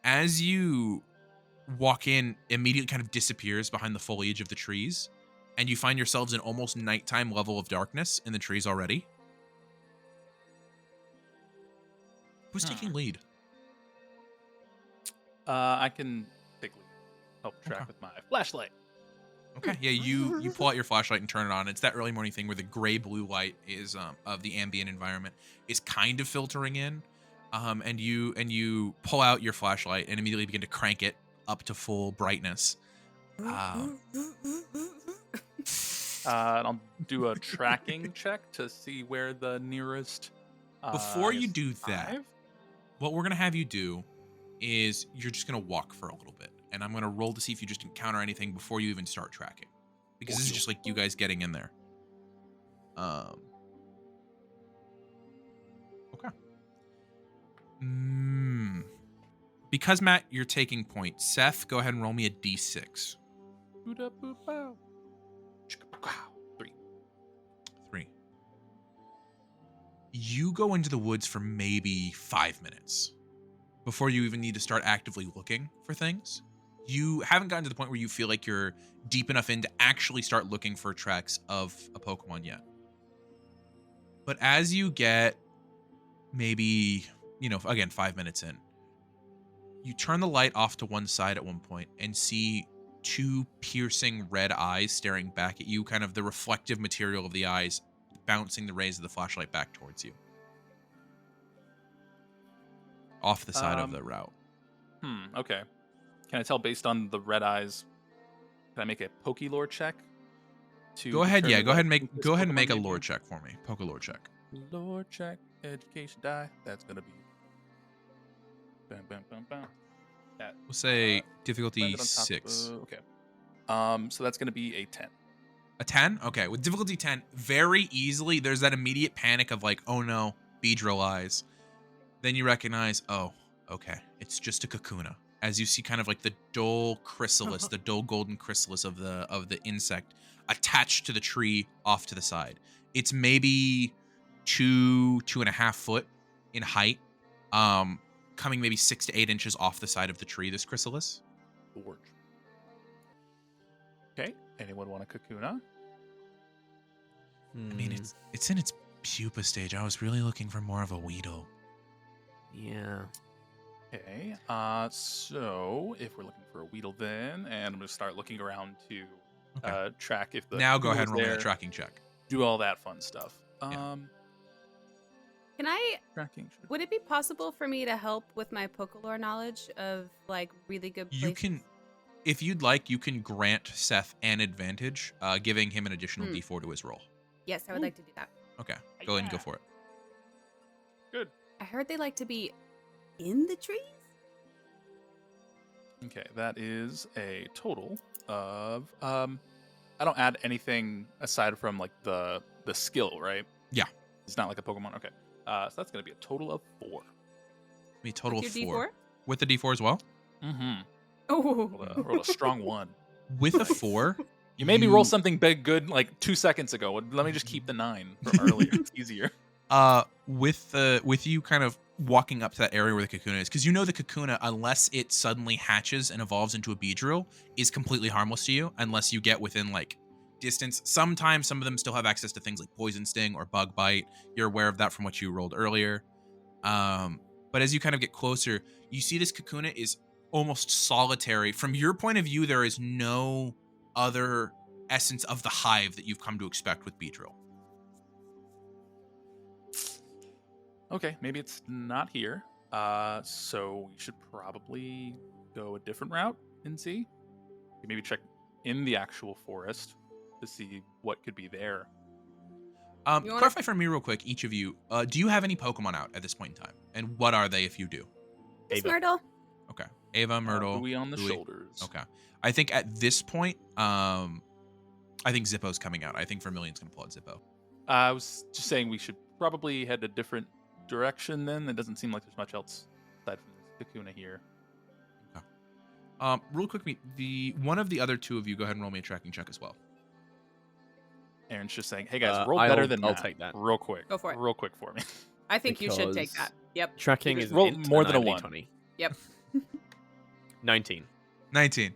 as you walk in, immediately kind of disappears behind the foliage of the trees, and you find yourselves in almost nighttime level of darkness in the trees already. Who's taking lead? I can take lead. Help track Okay. with my flashlight. Okay, yeah, you pull out your flashlight and turn it on. It's that early morning thing where the gray-blue light is of the ambient environment is kind of filtering in, and you pull out your flashlight and immediately begin to crank it up to full brightness. And I'll do a tracking check to see where the nearest. Before you is do that, Hive. what we're gonna have you do is you're just gonna walk for a little bit, and I'm gonna roll to see if you just encounter anything before you even start tracking, because this is just like you guys getting in there. Okay. Because Matt, you're taking point. Seth, go ahead and roll me a d6. Boop-a-boop-bow. Chicka-bow-wow. 3. 3. you go into the woods for maybe 5 minutes before you even need to start actively looking for things. You haven't gotten to the point where you feel like you're deep enough in to actually start looking for tracks of a Pokemon yet. But as you get maybe, again, 5 minutes in, you turn the light off to one side at one point and see two piercing red eyes staring back at you, kind of the reflective material of the eyes bouncing the rays of the flashlight back towards you. Off the side of the route. Okay. Can I tell based on the red eyes? Can I make a Pokélore check? Go ahead and make a lore check for me. Pokélore check. Lore check, education die. That's gonna be. Bam, bam, bam, bam. That, We'll say difficulty landed on top 6. Okay. So that's gonna be a 10. A 10? Okay, with difficulty 10, very easily, there's that immediate panic of like, oh no, Beedrill eyes. Then you recognize, oh, okay, it's just a Kakuna. As you see kind of like the dull chrysalis, the dull golden chrysalis of the insect attached to the tree off to the side. It's maybe 2.5 foot in height, coming maybe 6 to 8 inches off the side of the tree, this chrysalis. Okay, anyone want a Kakuna? I mean, it's in its pupa stage. I was really looking for more of a Weedle. Yeah. Okay, so if we're looking for a Weedle then, and I'm gonna start looking around to track if the Now go Kakuna ahead is and roll me there, a tracking check. do all that fun stuff. Can I? Tracking. Would it be possible for me to help with my Pokélore knowledge of like really good places? You can, if you'd like, you can grant Seth an advantage, giving him an additional D4 to his roll. Yes, I would like to do that. Okay, go ahead and go for it. Good. I heard they like to be in the trees. Okay, that is a total of I don't add anything aside from like the skill, right? Yeah. It's not like a Pokemon. Okay. So that's gonna be a total of 4. A total of With your 4. D4? With the D4 as well? Mm-hmm. Oh. Roll a strong 1. With a 4? You made me roll something big good like 2 seconds ago. Let me just keep the 9 from earlier. It's easier. With you kind of walking up to that area where the Kakuna is, because you know the Kakuna, unless it suddenly hatches and evolves into a Beedrill, is completely harmless to you unless you get within like distance. Sometimes some of them still have access to things like poison sting or bug bite. You're aware of that from what you rolled earlier. But as you kind of get closer, you see this Kakuna is almost solitary. From your point of view, there is no other essence of the hive that you've come to expect with Beedrill. Okay, maybe it's not here. So we should probably go a different route and see. Maybe check in the actual forest to see what could be there. Clarify for me real quick, each of you. Do you have any Pokemon out at this point in time? And what are they if you do? It's Myrtle. Okay. Ava, Myrtle. Louis on the Louis. shoulders. Okay. I think at this point, I think Zippo's coming out. I think Vermilion's going to pull out Zippo. I was just saying we should probably head a different direction then. It doesn't seem like there's much else aside from this Kakuna here. Okay. Real quick, one of the other two of you go ahead and roll me a tracking check as well. Aaron's just saying, hey guys, roll better than I'll that. take that. Real quick. Go for it. Real quick for me. I think you should take that. Yep. Tracking Just is roll int more and than a I have 1. 20. Yep. 19. 19.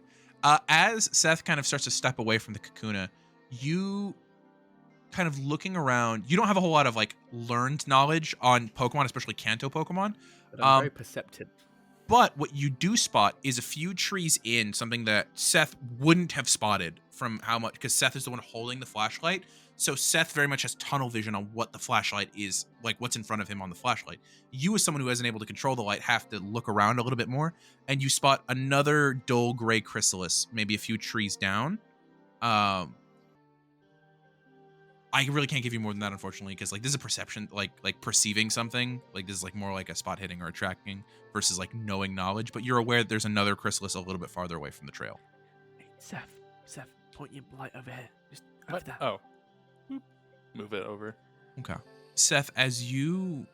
As Seth kind of starts to step away from the Kakuna, you kind of looking around. You don't have a whole lot of like learned knowledge on Pokemon, especially Kanto Pokemon. But I'm very perceptive. But what you do spot is a few trees in something that Seth wouldn't have spotted from how much, because Seth is the one holding the flashlight. So Seth very much has tunnel vision on what the flashlight is, like what's in front of him on the flashlight. You, as someone who isn't able to control the light, have to look around a little bit more, and you spot another dull gray chrysalis, maybe a few trees down. I really can't give you more than that, unfortunately, because like this is a perception, like perceiving something. Like this is like more like a spot hitting or a tracking versus like knowing knowledge. But you're aware that there's another chrysalis a little bit farther away from the trail. Hey, Seth, point your light over here. Just over What? there. Oh. Move it over. Okay. Seth, as you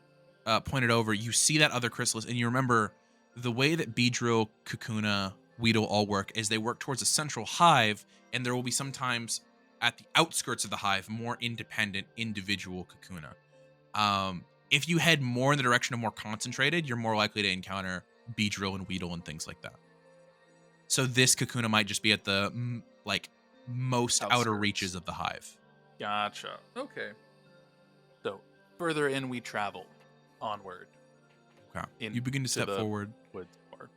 pointed over, you see that other chrysalis, and you remember the way that Beedrill, Kakuna, Weedle all work is they work towards a central hive, and there will be sometimes at the outskirts of the hive more independent individual Kakuna. If you head more in the direction of more concentrated, you're more likely to encounter Beedrill and Weedle and things like that. So this Kakuna might just be at the most outer Outskirts. reaches of the hive. Gotcha. Okay. So further in we travel, onward. Okay. In- You begin to to step the forward. woods. Or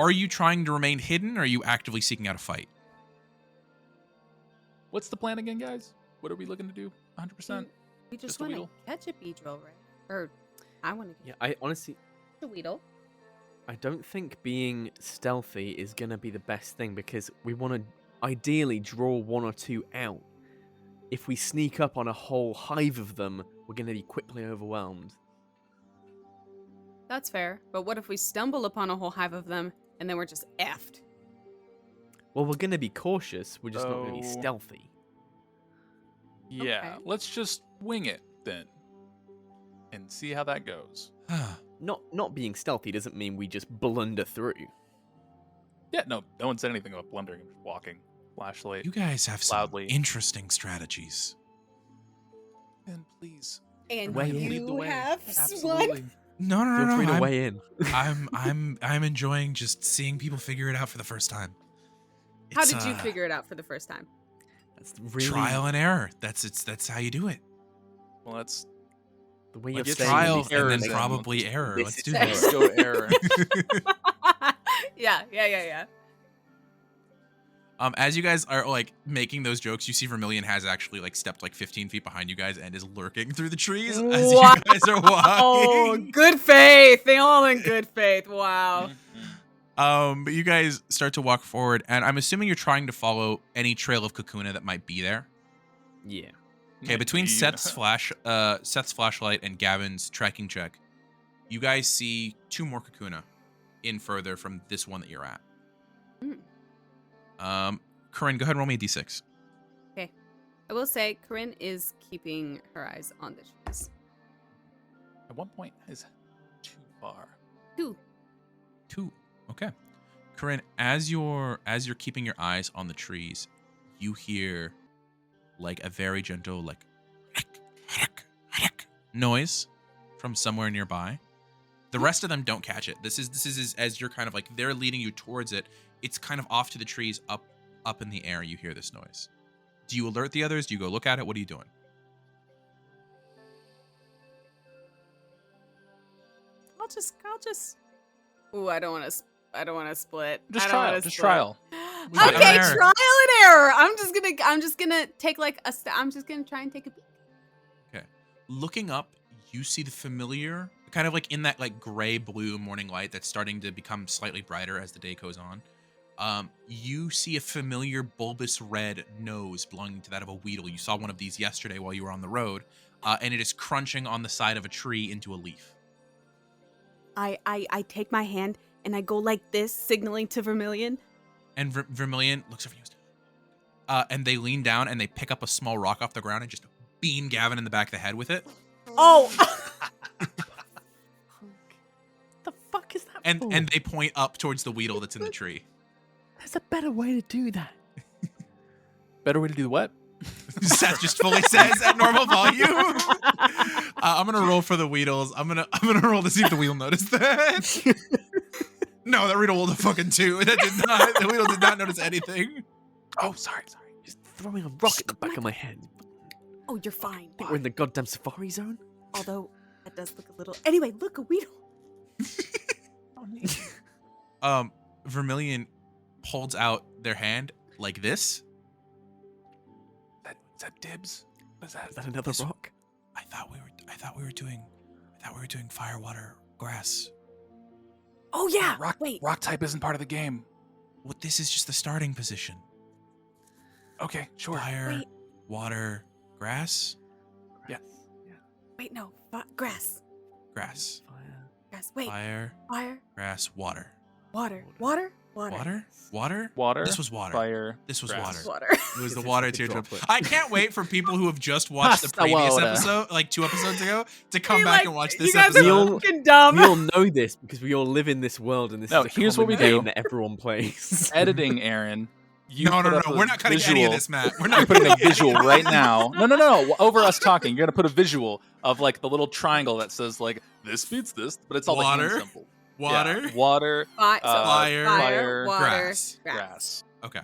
Are you trying to remain hidden, or are you actively seeking out a fight? What's the plan again, guys? What are we looking to do? 100%. We just Just a want to Weedle? catch a Beedrill, right? Or I want to Yeah, I honestly, catch a Weedle. I don't think being stealthy is gonna be the best thing because we want to ideally draw one or two out. If we sneak up on a whole hive of them, we're gonna be quickly overwhelmed. That's fair. But what if we stumble upon a whole hive of them and then we're just effed? Well, we're gonna be cautious. We're just not gonna be Oh. stealthy. Yeah, Okay. let's just wing it then. And see how that goes. Not being stealthy doesn't mean we just blunder through. Yeah, no one said anything about blundering and just walking. Flashlight. You guys have some Loudly. interesting strategies. And please. And Weigh in. Lead the way. one? Absolutely. No, no, Feel no, free no. to weigh in. I'm enjoying just seeing people figure it out for the first time. How It's, did you figure it out for the first time? That's really trial and error? That's how you do it. Well, that's the way Like, you're it's saying Trial these and then things. probably error. This Let's is do error. this. let's go error. Yeah. As you guys are making those jokes, you see Vermilion has actually stepped 15 feet behind you guys and is lurking through the trees as Wow. you guys are walking. Oh, good faith. They all in good faith. Wow. But you guys start to walk forward, and I'm assuming you're trying to follow any trail of Kakuna that might be there. Yeah. Okay, between Indeed. Seth's flashlight and Gavin's tracking check, you guys see two more Kakuna in further from this one that you're at. Corinne, go ahead and roll me a d6. I will say, Corinne is keeping her eyes on the trees. At one point is too far. Two. 2. Okay. Corinne, as you're keeping your eyes on the trees, you hear a very gentle noise from somewhere nearby. The rest of them don't catch it. This is as you're kind of they're leading you towards it. It's kind of off to the trees, up in the air. You hear this noise. Do you alert the others? Do you go look at it? What are you doing? I'll just. Ooh, I don't want to split. Just I don't trial. wanna Just split. trial. Trial and Okay, error. trial and error. I'm just gonna take I'm just gonna try and take a peek. Okay. Looking up, you see the familiar, kind of in that gray blue morning light that's starting to become slightly brighter as the day goes on. You see a familiar bulbous red nose belonging to that of a Weedle. You saw one of these yesterday while you were on the road, and it is crunching on the side of a tree into a leaf. I take my hand and I go like this, signaling to Vermilion. And Vermilion looks over you, and they lean down and they pick up a small rock off the ground and just beam Gavin in the back of the head with it. Oh. The fuck is that And for? and they point up towards the Weedle that's in the tree. There's a better way to do that. Better way to do what? Seth just fully says at normal volume. I'm gonna roll for the Weedles. I'm gonna roll to see if the Weedle noticed that. No, that Weedle rolled a fucking 2. That did not. The Weedle did not notice anything. Oh, sorry. Just throwing a rock at the back of my head. Oh, you're fine. Think we're in the goddamn safari zone? Although that does look a little. Anyway, look, a Weedle. Vermilion holds out their hand like this. Is that dibs? What is that? Is that another Yes. rock? I thought we were doing fire, water, grass. Oh yeah. Rock, Wait. rock type isn't part of the game. What? This is just the starting position. Okay, sure. Fire, Wait. water, grass, Wait. No. Grass. grass, Fire. Grass. Wait. fire, Fire. grass, water, Water. water. Water. This was water. Fire. This was grass. water. Water. It was the It's water like a teardrop. droplet. I can't wait for people who have just watched the Pasta previous water. episode, 2 episodes ago, to come You're back like, and watch you this guys episode. are You'll- fucking dumb. We all know this because we all live in this world and this No, is a here's what common we do. game that everyone plays. Editing, Aaron. you No. put up a We're not cutting any of this, Matt. We're not You're putting a cutting any visual of right this. now. No. Over us talking, you're gonna put a visual of like the little triangle that says like this beats this, but it's all the Water. hand symbol. Water. Yeah, water, Fire, fire, water, grass. grass. Okay.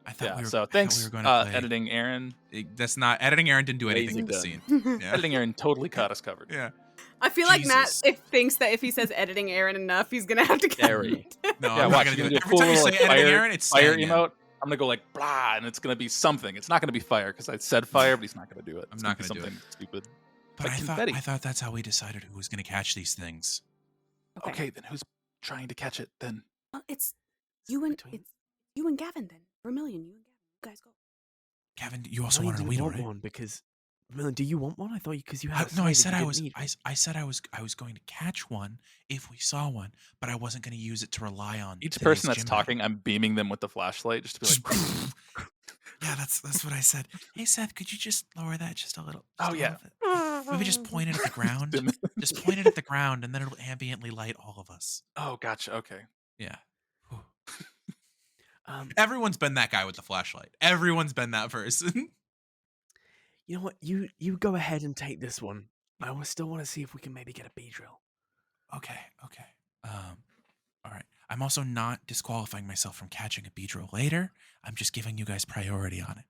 I thought Yeah. we were. So I thought thanks, we were going to play. editing Aaron. That's not editing. Aaron didn't do anything in the Lazy scene. Yeah. Editing Aaron totally caught us covered. Yeah. I feel like Matt Jesus. thinks that if he says editing Aaron enough, he's gonna have to cut. Very. No, Yeah, I'm watch. not You're going to do gonna do it. a Every cool time you little say like, editing fire, Aaron, it's fire staying in. emote. I'm gonna go like blah, and it's gonna be something. It's not gonna be fire because I said fire, but he's not gonna do it. I'm It's not be gonna do something stupid. But like I confetti. thought that's how we decided who was going to catch these things. Okay, then who's trying to catch it then? Well, it's you and Gavin then. Vermilion, you guys go. Kevin, you also Vermilion wanted a didn't Weedle, want right? one because Vermilion, do you want one? I thought because you had. No, I I said I was. I said I was going to catch one if we saw one, but I wasn't going to use it to rely on. Each today's person that's gym talking, I'm beaming them with the flashlight just to be like, battle. Yeah, that's what I said. Hey Seth, could you just lower that just a little? Oh, just a yeah. little bit? Maybe just point it at the ground. dim it. Just point it at the ground, and then it'll ambiently light all of us. Oh, gotcha. Okay. Yeah. Whew. Um, Everyone's been that guy with the flashlight. Everyone's been that person. you know what? You go ahead and take this one. I still want to see if we can maybe get a Beedrill. Okay. All right. I'm also not disqualifying myself from catching a Beedrill later. I'm just giving you guys priority on it.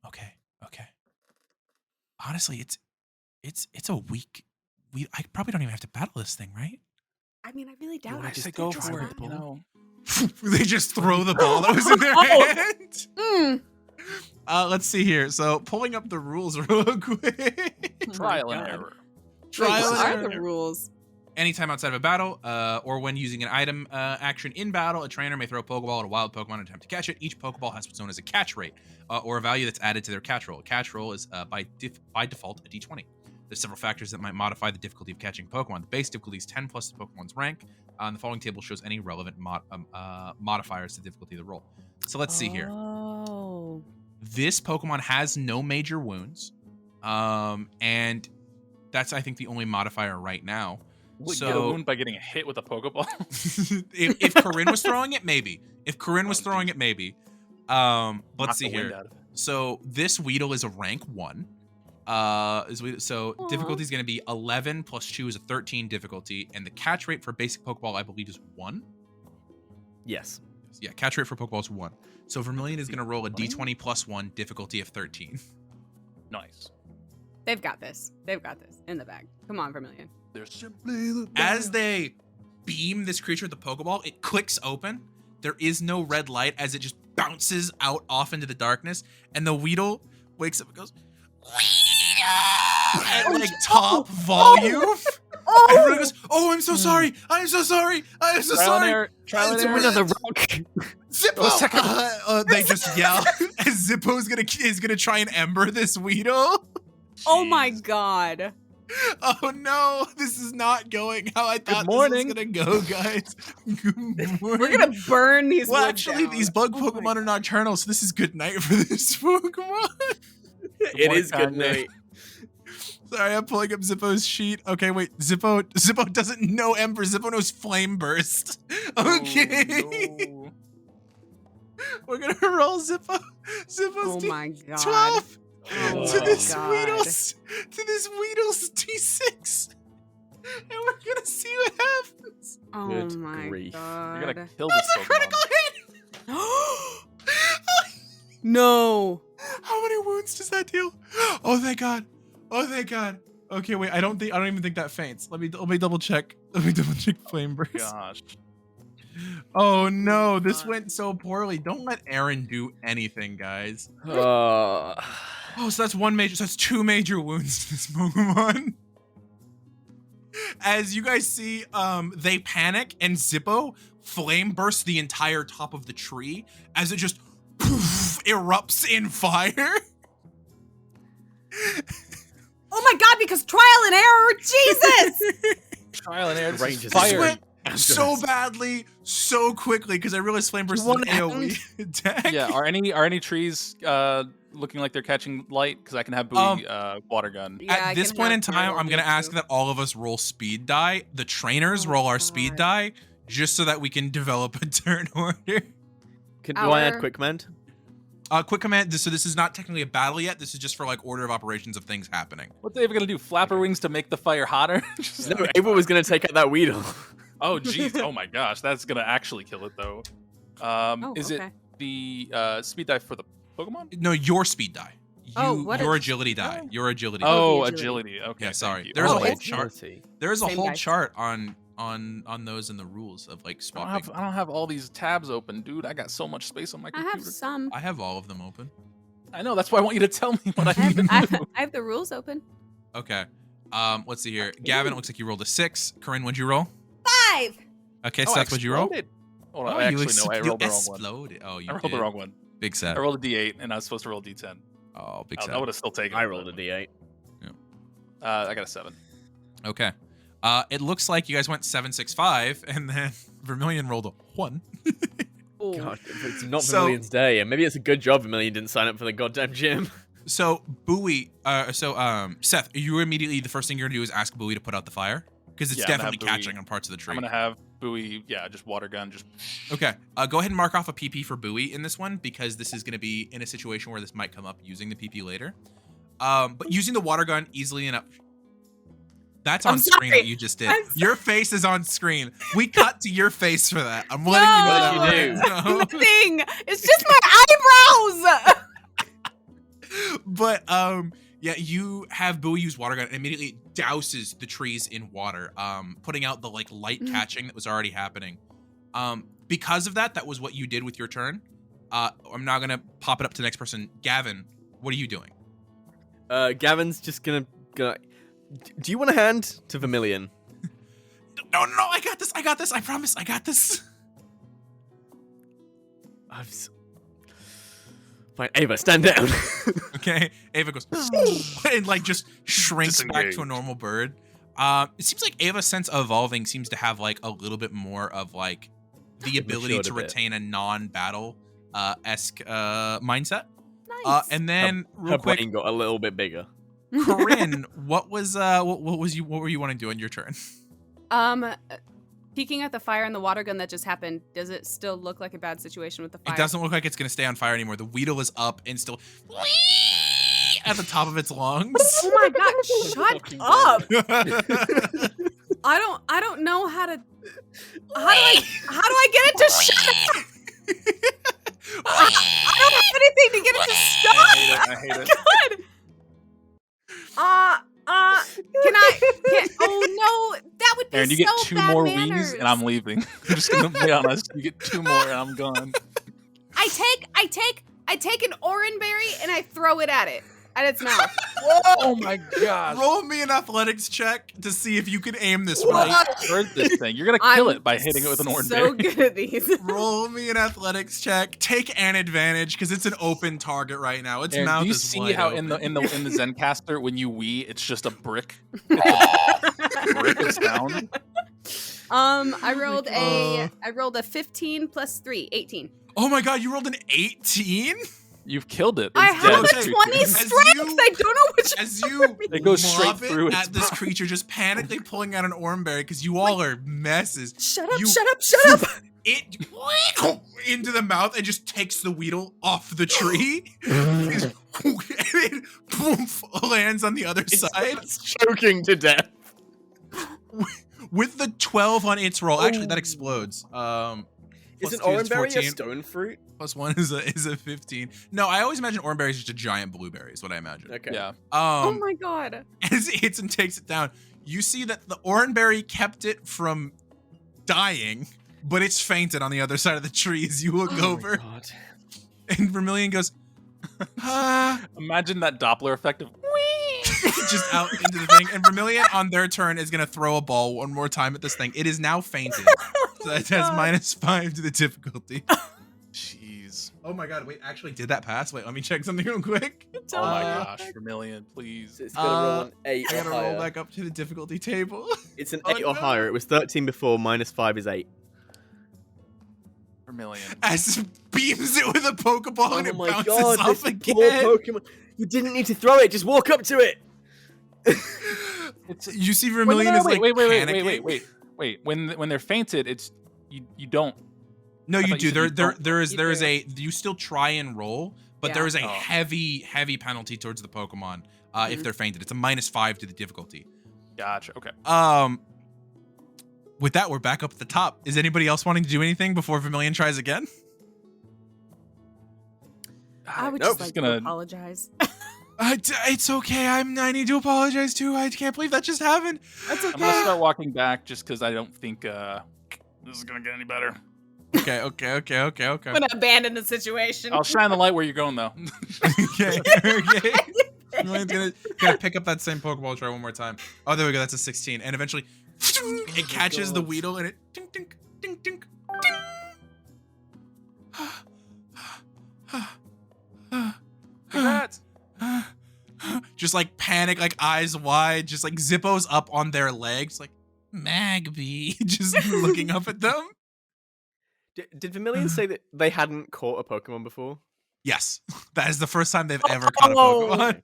Okay. Honestly, it's a week. I probably don't even have to battle this thing, right? I mean, I really doubt wanna it. just Go try for with it. the You ball? know. They just throw the ball that was in their hand. Let's see here. So pulling up the rules real quick. Trial and God. error. Trial What and are the error. rules? Anytime outside of a battle, or when using an item action in battle, a trainer may throw a Pokeball at a wild Pokemon and attempt to catch it. Each Pokeball has what's known as a catch rate, or a value that's added to their catch roll. A catch roll is by default a D20. There's several factors that might modify the difficulty of catching Pokemon. The base difficulty is 10 plus the Pokemon's rank. And the following table shows any relevant modifiers to the difficulty of the roll. So let's see here. Oh. This Pokemon has no major wounds, and that's I think the only modifier right now. Would So- get a wound by getting hit with a Pokeball? if Corinne was throwing it, maybe. If Corinne was throwing it, maybe. Let's Knock see the wind here. out of it. So this Weedle is a rank 1. So difficulty is going to be 11 plus 2 is a 13 difficulty, and the catch rate for basic Pokeball I believe is 1. Yes. Yeah, catch rate for Pokeball is 1. So Vermilion is going to roll a D20 plus 1, difficulty of 13. Nice. They've got this. They've got this in the bag. Come on, Vermilion. There's simply the As they beam this creature with the Pokeball, it clicks open. There is no red light as it just bounces out off into the darkness, and the Weedle wakes up and goes, Weedle! At like top volume. Everyone goes, oh, I'm so sorry. I'm so sorry. I'm so trial and sorry. error. Trial and It's error. Another rock. Zippo! They just yell as Zippo is gonna try and ember this Weedle. Oh my god. Oh no, this is not going how I thought morning. this was gonna go, guys. Good morning. We're gonna burn these. Well, woods actually, down. these bug Oh my Pokemon are nocturnal, so this is good night for this Pokemon. It is good Kanye. night. Sorry, I'm pulling up Zippo's sheet. Okay, wait, Zippo doesn't know Ember. Zippo knows Flame Okay. Oh, no. We're gonna roll Zippo. Zippo's Oh my god. 12 Oh to my this God. Weedle's D6. And we're gonna see what happens. Oh Good my grief. god. You're gonna kill this That's a critical Pokemon. hit. No. How many wounds does that deal? Oh thank God. Oh thank God. Okay, wait. I don't even think that faints. Let me double check. Let me double check Flame Burst. Gosh. Oh no, this went so poorly. Don't let Aaron do anything, guys. Oh, so that's 2 major wounds to this Pokemon. As you guys see, they panic and Zippo flame bursts the entire top of the tree as it just poof, erupts in fire. Oh my god, because trial and error. Jesus. Trial and error. This is Range is This fire. went so badly, so quickly, because I realized flame burst is an AoE attack. Yeah. Are any trees looking like they're catching light? Because I can have Bowie water gun. Yeah, I At this can point have in time, Beedrill I'm going to do ask too. that all of us roll speed die. The trainers Oh, roll our speed God. die just so that we can develop a turn order. Do I add quick command? Quick command. So this is not technically a battle yet. This is just for like order of operations of things happening. What's Ava gonna do? Flap her wings to make the fire hotter? No, Ava was gonna take out that Weedle. Oh jeez. Oh my gosh, that's gonna actually kill it though. Is it the speed die for the Pokemon? No, your speed die. Your is- agility die. Your agility. Oh, the agility. Okay. Yeah, sorry. thank you. There's a Oh, whole it's- chart. Agility. There's a Same whole dice. chart on those in the rules of like I swapping. don't have all these tabs open, dude. I got so much space on my I computer. have some. I have all of them open. I know. That's why I want you to tell me what I I need to have, do. I have the rules open. Okay. Let's see here. Gavin, it looks like you rolled a 6. Corinne, what'd you roll? 5. Okay, Oh, I Seth, what'd you roll? exploded. Hold on. I actually know. I rolled the wrong one. exploded. Oh, you I rolled did. the wrong one. Big Seth. I rolled a D8 and I was supposed to roll a D10. Oh, big I Seth. would have still taken it. I rolled a D8. I got a 7. Okay. It looks like you guys went 7, 6, 5, and then Vermilion rolled a 1. Oh. God, it's not So- Vermilion's day, and maybe it's a good job Vermilion didn't sign up for the goddamn gym. So Seth, you immediately the first thing you're gonna do is ask Bowie to put out the fire because it's Yeah, I'm gonna definitely have Bowie- catching on parts of the tree. I'm gonna have Bowie, just water gun, just Okay, go ahead and mark off a PP for Bowie in this one because this is gonna be in a situation where this might come up using the PP later. But using the water gun easily enough. That's on I'm screen sorry. what you just did. I'm Your face is on screen. We cut to your face for that. I'm letting you know. What did you that. No. Nothing. It's just my eyebrows. But yeah, you have Bowie use water gun and immediately douses the trees in water, putting out the like light catching that was already happening. Because of that was what you did with your turn. I'm now gonna pop it up to the next person. Gavin, what are you doing? Gavin's just gonna. Do you want a hand to Vermilion? No, I got this. I promise, I got this. Fine, Ava, stand down. Okay, Ava goes and like just shrinks back to a normal bird. It seems like Ava's sense of evolving seems to have like a little bit more of like the ability matured to a bit. retain a non-battle esque mindset. Nice. And then Her real quick, brain got a little bit bigger. Corinne, what were you wanting to do on your turn? Peeking at the fire and the water gun that just happened, does it still look like a bad situation with the fire? It doesn't look like it's gonna stay on fire anymore. The Weedle is up and still at the top of its lungs. Oh my god, shut Fucking up! I don't know how to. How do I get it to shut up? I don't have anything to get it to stop. I hate it. God. Oh no, that would be Aaron, you so get 2 bad more manners. wings and I'm leaving. I'm just gonna be honest. You get 2 more and I'm gone. I take an orange berry and I throw it at its mouth. Oh my gosh. Roll me an athletics check to see if you can aim this I right. heard this thing. You're gonna kill it by hitting it with an orange So berry. good at these. Roll me an athletics check. Take an advantage because it's an open target right now. Its Aaron, mouth do you is see wide how open. in the Zencaster when you Wii, it's just a brick? It's a brick of sound. I rolled a 15 plus 3, 18. Oh my god, you rolled an 18? You've killed it. I It's have dead. a Okay. 20 As strength. you- I don't know which. As you It goes straight lob it through its at this body. creature, just panically pulling out an oranberry because you all are messes. Shut up! You- Shut up! Shut up! It into the mouth and just takes the Weedle off the tree. And it poof, lands on the other side. It's choking to death. With the 12 on its roll. Actually, that explodes. Is Plus an 2 is oranberry a 14. stone fruit? Plus 1 is a 15. No, I always imagine oranberry is just a giant blueberry, is what I imagine. Okay. Yeah. Oh my god! As it hits and takes it down, you see that the oranberry kept it from dying, but it's fainted on the other side of the tree as you look over. God. And Vermilion goes, Imagine that Doppler effect of just out into the thing. And Vermilion on their turn is going to throw a ball one more time at this thing. It is now fainted. So it has -5 to the difficulty. Jeez. Oh my god, wait, actually did that pass? Wait, let me check something real quick. Oh my gosh, Vermilion, please. It's gonna roll an 8 I or gotta higher. roll back up to the difficulty table. It's an Oh, 8 or no. higher. It was 13 before, -5 is 8. Vermilion. As it beams it with a Pokeball and it bounces off this again. poor Pokemon. You didn't need to throw it, just walk up to it. You see Vermilion is like panicking. Wait. When they're fainted, it's you don't No, you thought do. you said you There is You do. you still try and roll, but there Yeah. is a Oh. heavy penalty towards the Pokemon if they're fainted. It's a -5 to the difficulty. Gotcha. Okay. With that, we're back up at the top. Is anybody else wanting to do anything before Vermilion tries again? I would Nope. just like Just gonna- to apologize. It's okay. I need to apologize too. I can't believe that just happened. That's I'm gonna start walking back just because I don't think this is gonna get any better. Okay. I'm gonna abandon the situation. I'll shine the light where you're going though. Okay. Vermilion's gonna pick up that same Pokeball, try one more time. Oh, there we go. That's a 16, and eventually it catches the Weedle and it ding ding ding ding ding. Congrats. Just like panic, like eyes wide, just like Zippo's up on their legs, like Magby, just looking up at them. Did Vermilion say that they hadn't caught a Pokemon before? Yes, that is the first time they've ever caught a Oh. Pokemon.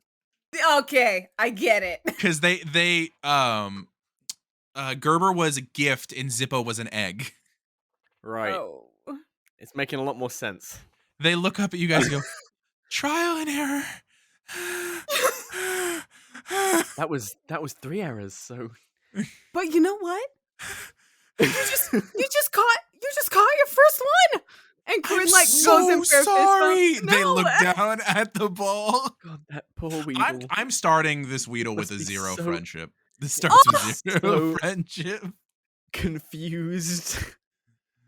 Okay, I get it. Because Gerber was a gift and Zippo was an egg. Right. Oh. It's making a lot more sense. They look up at you guys and go, trial and error. That was 3 errors, so But you know what? You just caught your first one. And Corinne I'm like so goes in for a fist sorry. bump. They No. look down at the ball. God, that poor Weedle. I'm starting this Weedle with Must a be 0 so- friendship. This starts with 0 So- friendship. confused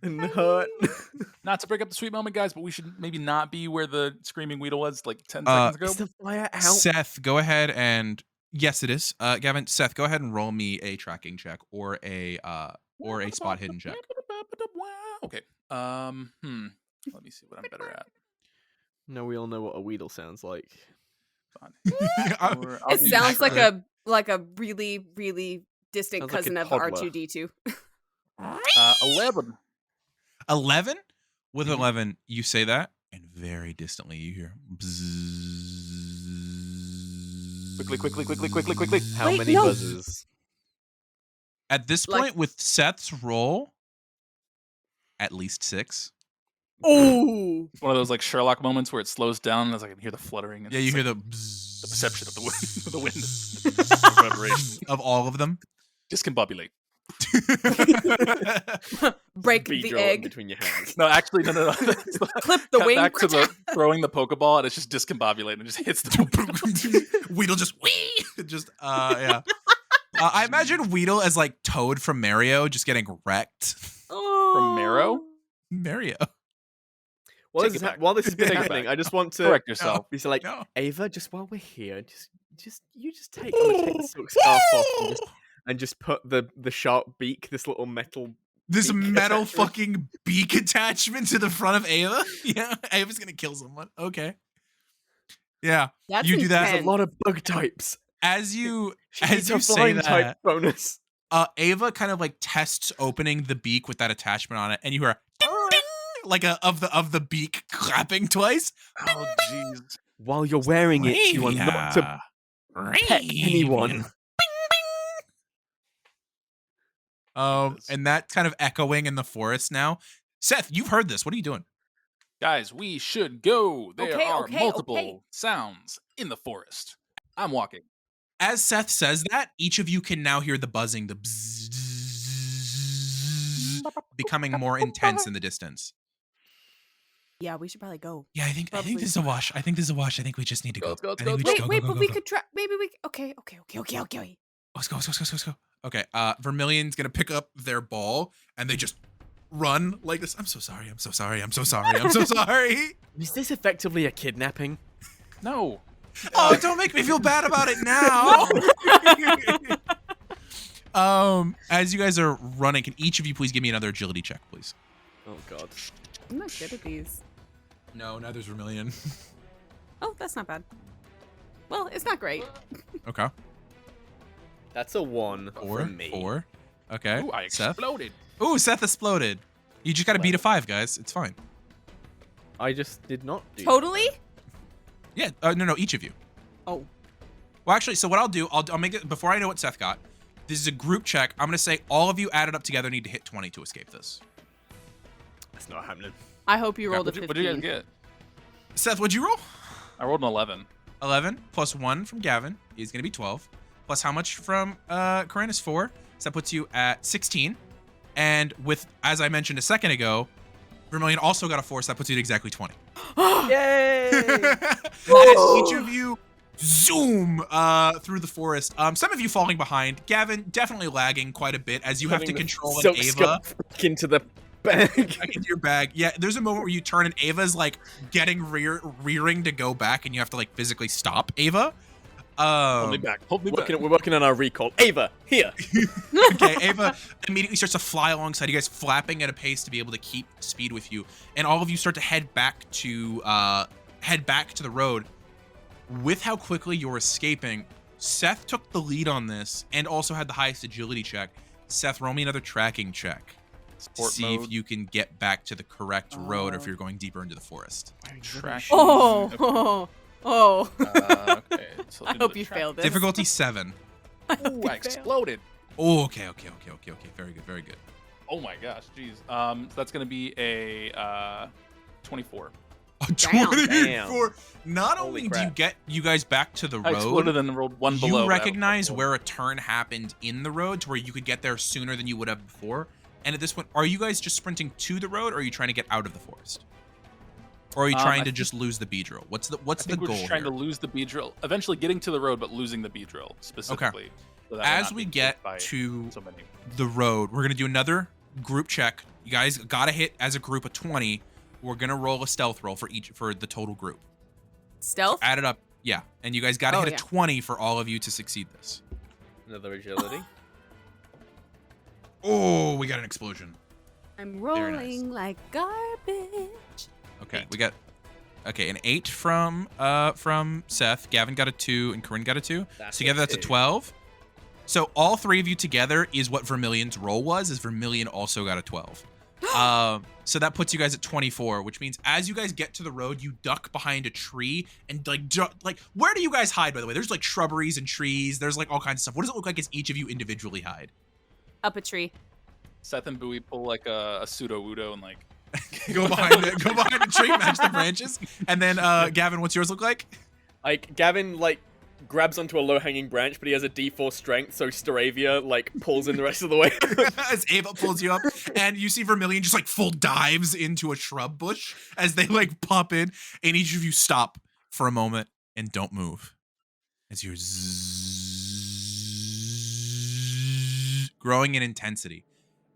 and hurt. Not to break up the sweet moment, guys, but we should maybe not be where the screaming Weedle was like 10 seconds ago. Is the fire out? Seth, go ahead and yes, it is. Gavin, Seth, go ahead and roll me a tracking check or a spot hidden check. Okay. Let me see what I'm better at. No, we all know what a Weedle sounds like. Fine. I- It sounds like a really, really distant Sounds like a cousin of toddler. R2D2. 11. 11? With 11, you say that, and very distantly you hear bzzz. Quickly. How Wait, many no. buzzes? At this Like- point, with Seth's roll, at least 6. Oh. One of those like Sherlock moments where it slows down and I can hear the fluttering. And Yeah, you it's hear like the bzzz. the perception of the wind. The wind. Reverberation. Of all of them. Discombobulate. Break the Beedrill in egg. between your hands. No, actually, no. Clip the Cut wing. back to the throwing the Pokeball and it's just discombobulating and just hits the Weedle just wee. Just yeah. I imagine Weedle as like Toad from Mario, just getting wrecked. From Marrow? Mario. While Take this, it back. while this is Take it happening, back. I just want to Correct yourself. be so like, No. Ava, just while we're here, you just take, I'm gonna take the silk scarf off and just put the sharp beak, this little metal. This Beak metal attachment. fucking beak attachment to the front of Ava. Yeah, Ava's gonna kill someone. Okay. Yeah. That's You do that. There's intense. a lot of bug types. As you She as needs you a say flying that, type bonus. Ava kind of like tests opening the beak with that attachment on it, and you hear a ding, ding, like of the beak clapping twice. Oh, jeez. While you're wearing it, you are not to peck anyone. And that's kind of echoing in the forest now. Seth, you've heard this. What are you doing? Guys, we should go. There Okay, are okay, multiple okay. sounds in the forest. I'm walking. As Seth says that, each of you can now hear the buzzing, the bzzz, becoming more intense in the distance. Yeah, we should probably go. Yeah, I think Probably. this is a wash. I think we just need to go. Let's go, let's I think go, we let's just Wait, go, but go, we go. could try. Maybe we. Okay. Let's go. Okay, Vermilion's gonna pick up their ball and they just run like this. I'm so sorry. Is this effectively a kidnapping? No. Oh, don't make me feel bad about it now. As you guys are running, can each of you please give me another agility check, please? Oh god. I'm not good at these. No, neither's Vermilion. Oh, that's not bad. Well, it's not great. Okay. That's a 1 from me. 4. Okay. Ooh, I Seth. exploded. Ooh, Seth exploded. You just gotta beat a 5, guys. It's fine. I just did not do Totally. Yeah. No, each of you. Oh. Well, actually, so what I'll do, I'll make it before I know what Seth got. This is a group check. I'm gonna say all of you added up together need to hit 20 to escape this. That's not happening. I hope you rolled a What did you guys 15. get? Seth, what'd you roll? I rolled an 11. 11 plus 1 from Gavin is going to be 12. Plus how much from Corinne is 4. So that puts you at 16. And with, as I mentioned a second ago, Vermilion also got a 4, so that puts you at exactly 20. Yay! As each of you zoom through the forest, some of you falling behind. Gavin definitely lagging quite a bit as you have to control an Ava back into the bag. back into your bag. Yeah, there's a moment where you turn and Ava's like getting rearing to go back, and you have to like physically stop Ava. Hold me back. Hold me back. We're working on our recall. Ava, here. Okay, Ava immediately starts to fly alongside you guys, flapping at a pace to be able to keep speed with you, and all of you start to head back to the road. With how quickly you're escaping, Seth took the lead on this and also had the highest agility check. Seth, roll me another tracking check to see if you can get back to the correct road, or if you're going deeper into the forest. Tracking. Okay. So I hope you failed this. Difficulty 7. Ooh, I exploded. Oh, okay. Very good. Oh my gosh, jeez. So that's gonna be a 24. Damn. 24. Not Holy only do you crap. get you guys back to the I exploded road, and rolled one below. you but I was recognize like, where a turn happened in the road to where you could get there sooner than you would have before. And at this point, are you guys just sprinting to the road, or are you trying to get out of the forest? Or are you trying to just lose the Beedrill? What's the I think goal we're just trying here? to lose the Beedrill. Eventually getting to the road, but losing the Beedrill specifically. So that we're As not we being get hit by to so many. the road, we're gonna do another group check. You guys gotta hit as a group of 20. We're gonna roll a stealth roll for the total group. Stealth? Add it up, yeah. And you guys gotta Oh, hit yeah. a 20 for all of you to succeed this. Another agility. Oh, we got an explosion. I'm Very rolling like garbage. Okay, we got an 8 from Seth. Gavin got a 2, and Corinne got a 2. That's Together, that's a 12. So all three of you together is what Vermilion's roll was. Is Vermilion also got a 12? So that puts you guys at 24, which means as you guys get to the road, you duck behind a tree and like where do you guys hide? By the way, there's like shrubberies and trees. There's like all kinds of stuff. What does it look like as each of you individually hide? Up a tree. Seth and Bowie pull like a pseudo Udo and like Go behind it. Go behind the tree, match the branches, and then Gavin, what's yours look like? Like Gavin grabs onto a low-hanging branch, but he has a D4 strength, so Staravia pulls in the rest of the way. As Ava pulls you up, and you see Vermilion just like full dives into a shrub bush as they like pop in, and each of you stop for a moment and don't move as you're growing in intensity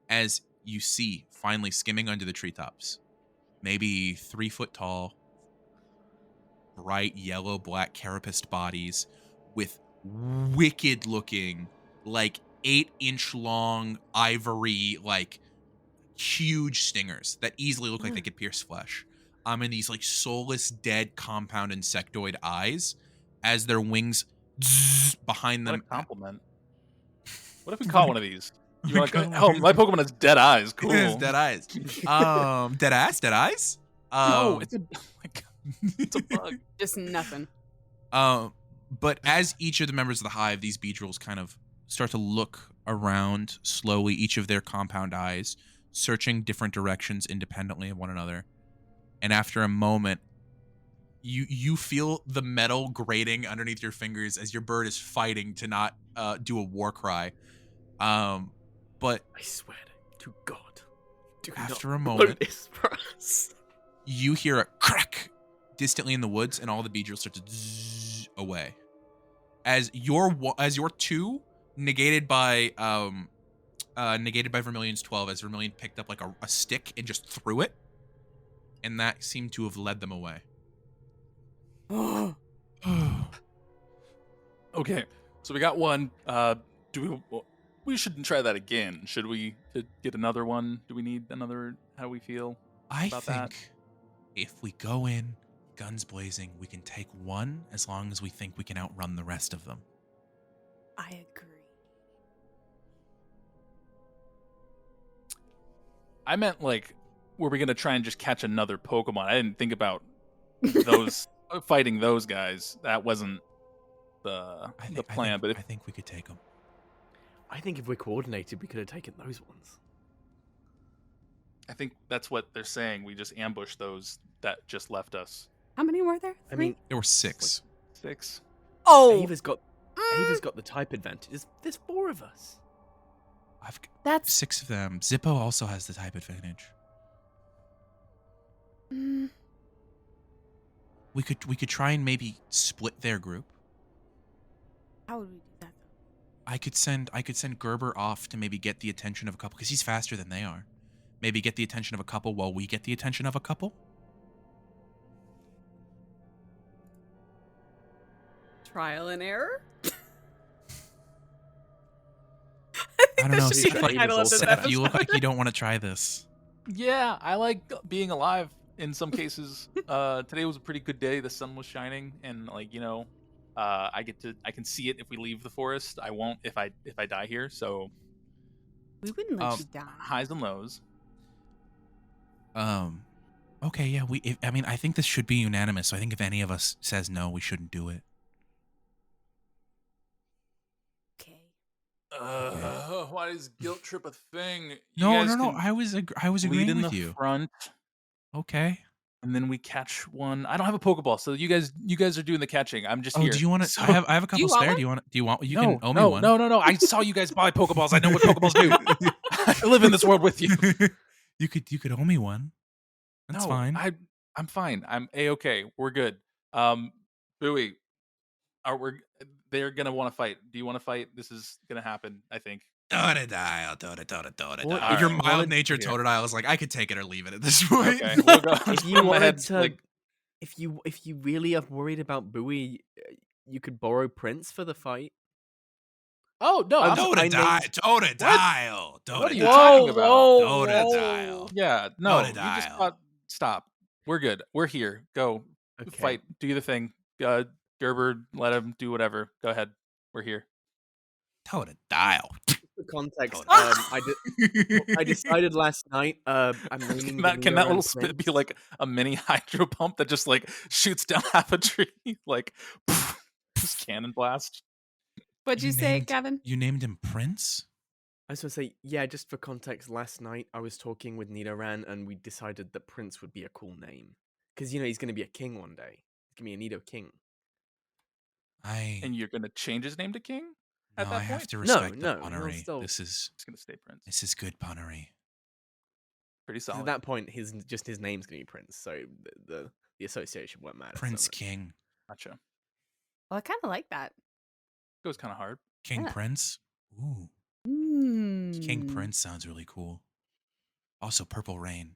as you see finally skimming under the treetops, maybe 3 foot tall, bright yellow black carapaced bodies with wicked looking like 8-inch long ivory like huge stingers that easily look like they could pierce flesh, and these like soulless dead compound insectoid eyes as their wings behind what a them. compliment. What if we caught one of these? You're like, oh, my Pokemon has dead eyes. Cool. It's dead eyes. Dead eyes. No, it's a. Oh my God. It's a bug. Just nothing. But as each of the members of the Hive, these Beedrills kind of start to look around slowly, each of their compound eyes, searching different directions independently of one another. And after a moment, you feel the metal grating underneath your fingers as your bird is fighting to not do a war cry. But I swear to God, do after not a moment, this for us. you hear a crack distantly in the woods, and all the Beedrills start to zzz away. As your 2 negated by Vermilion's 12, as Vermilion picked up like a stick and just threw it, and that seemed to have led them away. Okay, so we got one. We shouldn't try that again. Should we get another one? Do we need another? How do we feel I about that? think if we go in guns blazing, we can take one as long as we think we can outrun the rest of them. I agree. I meant like, were we gonna try and just catch another Pokemon? I didn't think about those fighting those guys. That wasn't the plan. But I think we could take them. I think if we're coordinated, we could have taken those ones. I think that's what they're saying. We just ambushed those that just left us. How many were there? I mean, There were 6. 6. oh, Ava's got the type advantage. There's 4 of us. I've got that's 6 of them. Zippo also has the type advantage. mm, We could try and maybe split their group. how would we do that? I could send Gerber off to maybe get the attention of a couple because he's faster than they are. Maybe get the attention of a couple while we get the attention of a couple. Trial and error. I don't know. That should be the Seth, title of this Seth, you look episode. like you don't want to try this. Yeah, I like being alive in some cases. Today was a pretty good day. The sun was shining, and like I can see it if we leave the forest. I won't if I die here. So We wouldn't let you die. highs and lows. Okay, yeah. I think this should be unanimous. So I think if any of us says no, we shouldn't do it. Okay. Why is guilt trip a thing? No. I was agreeing in with the you. front, Okay. and then we catch one. I don't have a Pokeball, so you guys are doing the catching. I'm just Oh, here. do you want to? So- I have a couple you want spare. one? Do you want? You no, can owe me no, one. no. I saw you guys buy Pokeballs. I know what Pokeballs do. I live in this world with you. You could owe me one. That's No, fine. I'm fine. I'm a-okay. We're good. Bowie, they're gonna want to fight. Do you want to fight? This is gonna happen, I think. Totodile. Well, Your if you mild-natured here. Totodile is like, I could take it or leave it at this point. Okay, we'll go. If you My wanted head's to, like, if you really are worried about Bowie, you could borrow Prince for the fight. oh no, I'm I'm, not- Totodile. What are you talking about? Totodile. Yeah, no, you just Totodile. got stop. We're good. We're here. Go Okay. fight. Do the thing. Gerber, let him do whatever. Go ahead. We're here. Totodile. For context, Totodile. I decided last night. I'm naming Can that little spit be like a mini hydro pump that just like shoots down half a tree, like just cannon blast? What'd you say, named- Gavin? You named him Prince? I was going to say, yeah, just for context, last night I was talking with Nidoran and we decided that Prince would be a cool name. Because, he's going to be a king one day. He's going to be a Nido king. And you're gonna change his name to King at No, that I point? have to No, respect no, the he'll punnery. still- This is He's gonna stay Prince. good punnery. Pretty 'Cause solid. at that point, his name's going to be Prince, so the association won't matter. so Prince much. King. Gotcha. Well, I kind of like that. Goes kind of hard. King Yeah. Prince? Ooh. Mm. King Prince sounds really cool. Also, Purple Rain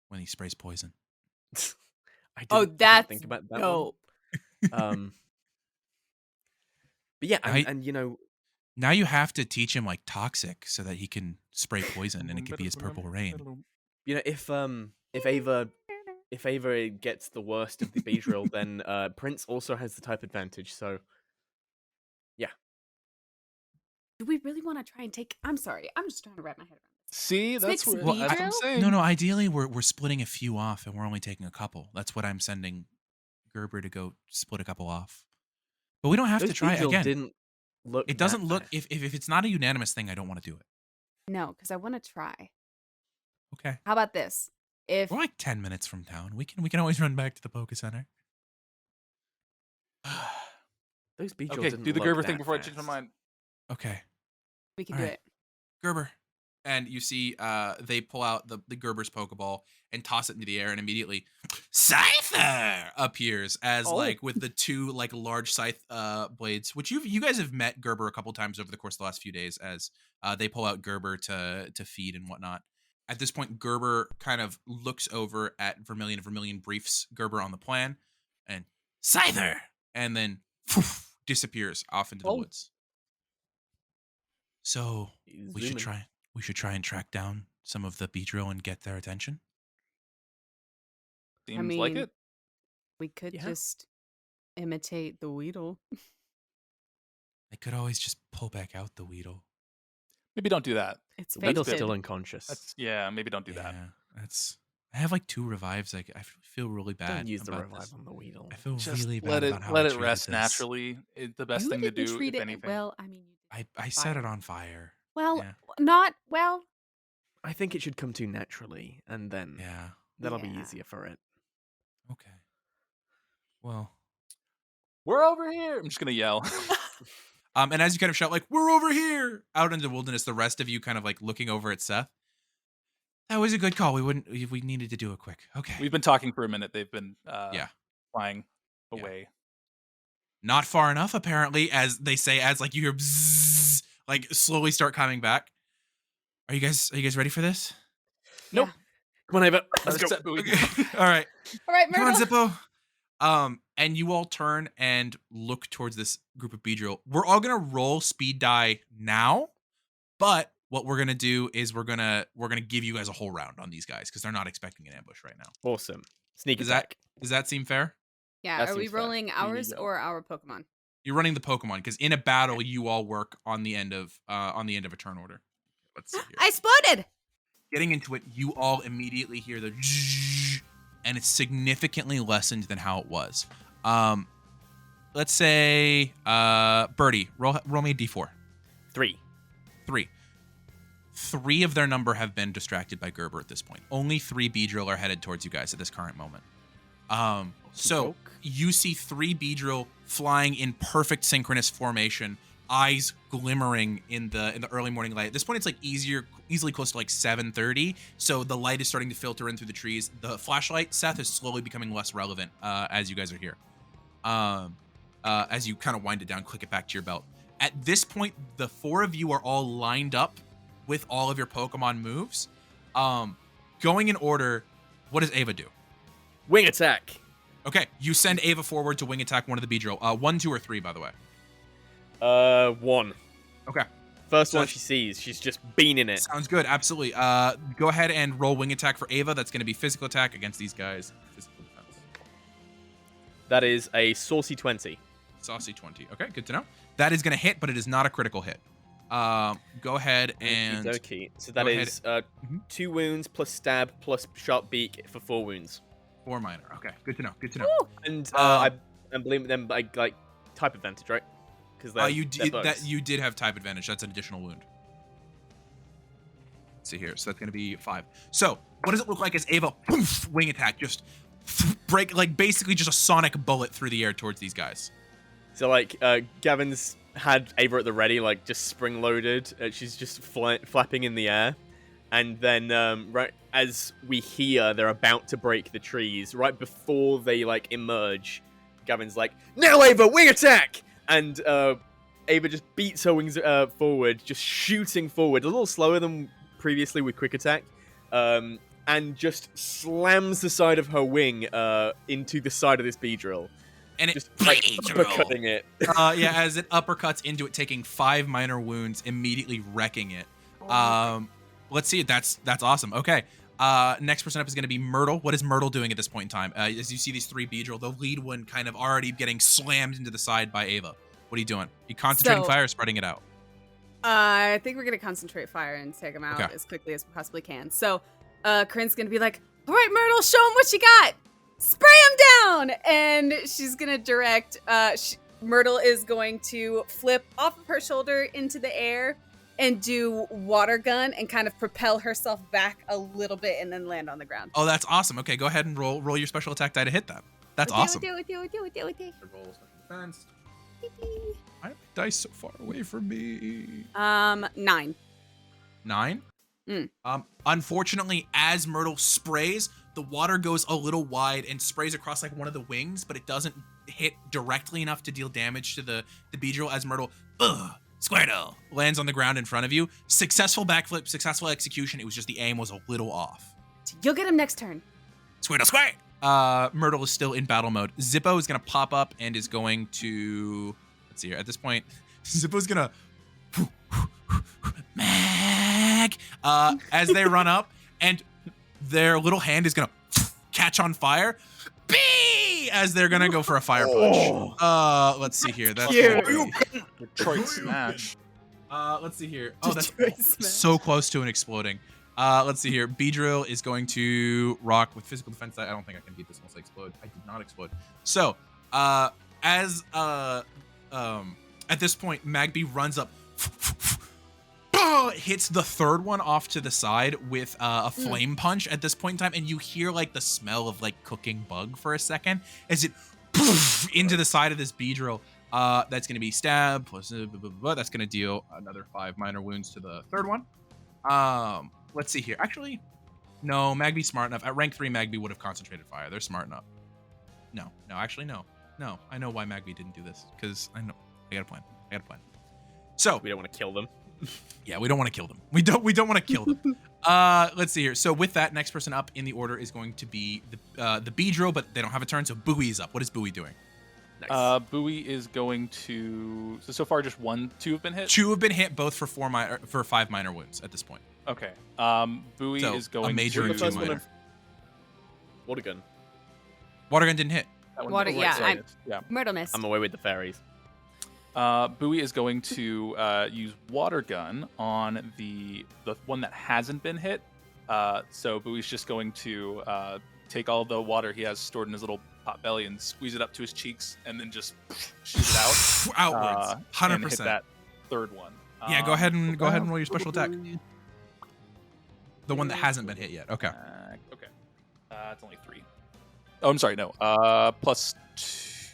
when he sprays poison. I Oh, didn't that's think about that dope. one. But yeah, and Now you have to teach him like toxic so that he can spray poison and it could be his Purple Rain. if Ava gets the worst of the Beedrill, then Prince also has the type advantage. So Do we really want to try and take? I'm sorry. I'm just trying to wrap my head around this. See, that's Mix what I'm Beedrill? saying. No, ideally we're splitting a few off and we're only taking a couple. That's what I'm sending Gerber to go split a couple off. But we don't have those to try Beedrill again. didn't look. It doesn't that look bad. if it's not a unanimous thing, I don't want to do it. No, because I want to try. Okay. How about this? If We're like 10 minutes from town. We can always run back to the Poke Center. Those Beedrill Okay, didn't do the look Gerber that thing before I change my fast. mind. Okay. we can All do right. it. Gerber. And you see they pull out the Gerber's Pokeball and toss it into the air, and immediately Scyther appears as like with the two like large scythe blades, which you guys have met Gerber a couple times over the course of the last few days as they pull out Gerber to feed and whatnot. At this point, Gerber kind of looks over at Vermilion. Vermilion briefs Gerber on the plan, and Scyther, and then disappears off into the woods. So we should try and track down some of the Beedrill and get their attention. Seems like mean- it. We could Yeah. just imitate the Weedle. They could always just pull back out the Weedle. Maybe don't do that. It's The Weedle's fated. still unconscious. Maybe don't do that. I have like 2 revives. I feel really bad. Don't use the about revive this. on the Weedle. I feel Just really bad let it about how let I it treated rest this. naturally. It's the best You thing to didn't do. treat If it anything, well. I mean, you did I set it fire. on fire. well, yeah. not well. I think it should come to naturally, and then Yeah. that'll be Yeah. easier for it. Okay. Well. We're over here. I'm just gonna yell. And as you kind of shout, like, we're over here out into the wilderness, the rest of you kind of like looking over at Seth. That was a good call. We needed to do it quick. Okay. We've been talking for a minute. They've been flying Yeah. away. Not far enough, apparently, as they say, as like you hear bzzz, like slowly start coming back. Are you guys ready for this? Nope. Come on, Ava. Let's go. Okay. All right. All right, Come on, Myrtle. Zippo. And you all turn and look towards this group of Beedrill. We're all gonna roll speed die now, but what we're gonna do is we're gonna give you guys a whole round on these guys because they're not expecting an ambush right now. Awesome. Sneak Does attack. that seem fair? Yeah, That are we seems fair. rolling ours go. or our Pokemon? You're running the Pokemon because in a battle you all work on the end of a turn order. Let's see here. I exploded! Getting into it, you all immediately hear the zzzz, and it's significantly lessened than how it was. Let's say Burrty, roll me a d4. 3. 3 of their number have been distracted by Gerber at this point. Only 3 Beedrill are headed towards you guys at this current moment. So you see 3 Beedrill flying in perfect synchronous formation, eyes glimmering in the early morning light. At this point, it's like easily close to like 7:30, so the light is starting to filter in through the trees. The flashlight, Seth, is slowly becoming less relevant as you guys are here. As you kind of wind it down, click it back to your belt. At this point, the 4 of you are all lined up with all of your Pokemon moves. Going in order, what does Ava do? Wing attack. Okay, you send Ava forward to wing attack one of the Beedrill. 1, 2, or 3, by the way. 1. Okay. First So one she sees. She's just beaning it. Sounds good, absolutely. Go ahead and roll wing attack for Ava. That's going to be physical attack against these guys. Physical defense. That is a saucy 20. Saucy 20. Okay, good to know. That is going to hit, but it is not a critical hit. Go ahead and... Okay. So that go is 2 wounds plus stab plus sharp beak for 4 wounds. 4 minor. Okay, good to know. Good to know. Woo! And I believe them like type advantage, right? Because You did have type advantage. That's an additional wound. Let's see here. So that's going to be 5. So what does it look like as Ava poof, wing attack just break, like basically just a sonic bullet through the air towards these guys? So like Gavin's had Ava at the ready, like just spring loaded. She's just flapping in the air, and then right as we hear they're about to break the trees, right before they like emerge, Gavin's like, "Now Ava, wing attack!" And Ava just beats her wings forward, just shooting forward, a little slower than previously with quick attack, and just slams the side of her wing into the side of this Beedrill. And it Just like uppercutting it. yeah, as it uppercuts into it, taking 5 minor wounds, immediately wrecking it. Let's see. That's awesome. Okay. Next person up is going to be Myrtle. What is Myrtle doing at this point in time? As you see these 3 Beedrill, the lead one kind of already getting slammed into the side by Ava. What are you doing? You concentrating fire or spreading it out? I think we're going to concentrate fire and take them out as quickly as we possibly can. So Corinne's going to be like, all right, Myrtle, show him what you got. Spray him down! And she's going to direct, Myrtle is going to flip off of her shoulder into the air and do water gun and kind of propel herself back a little bit and then land on the ground. Oh, that's awesome. Okay, go ahead and roll your special attack die to hit that. That's awesome. Do it. Roll special defense. Why are the dice so far away from me? 9. 9? Unfortunately, as Myrtle sprays, the water goes a little wide and sprays across like one of the wings, but it doesn't hit directly enough to deal damage to the Beedrill as Myrtle, Squirtle, lands on the ground in front of you. Successful backflip, successful execution. It was just the aim was a little off. You'll get him next turn. Squirtle, squirt! Myrtle is still in battle mode. Zippo is going to pop up and is going to... Let's see here. At this point, Zippo's going to... Mag! As they run up, and their little hand is going to catch on fire. Bee! As they're going to go for a fire punch. Let's see here. That's Detroit Smash. let's see here. Oh, that's so close to an exploding. Let's see here. Beedrill is going to rock with physical defense. I don't think I can beat this unless I explode. I did not explode. So, at this point, Magby runs up Beedrill hits the third one off to the side with a flame punch at this point in time, and you hear like the smell of like cooking bug for a second as it poof into the side of this Beedrill. That's going to be stab plus that's going to deal another 5 minor wounds to the third one. Let's see here. Actually, no, Magby's smart enough. At rank 3, Magby would have concentrated fire. They're smart enough. No, actually, no. I know why Magby didn't do this because I got a plan. So We don't want to kill them. yeah, we don't want to kill them. We don't want to kill them. Let's see here. So with that, next person up in the order is going to be the Beedrill, but they don't have a turn, so Bowie is up. What is Bowie doing? Nice. Bowie is going to. So far, just 2 have been hit. 2 have been hit, both for 5 minor wounds at this point. Okay. Bowie So, is going a major to. and 2 minor. Water gun. Water gun didn't hit. That one's Water- the yeah, side. Yeah. Myrtle missed. I'm away with the fairies. Bowie is going to use water gun on the one that hasn't been hit. So Bowie's just going to take all the water he has stored in his little pot belly and squeeze it up to his cheeks, and then just shoot it out Outwards. and hit 100%. that third one. Yeah, go ahead and roll your special attack. The one that hasn't been hit yet. Okay. Okay. It's only 3. Oh, I'm sorry. No. Plus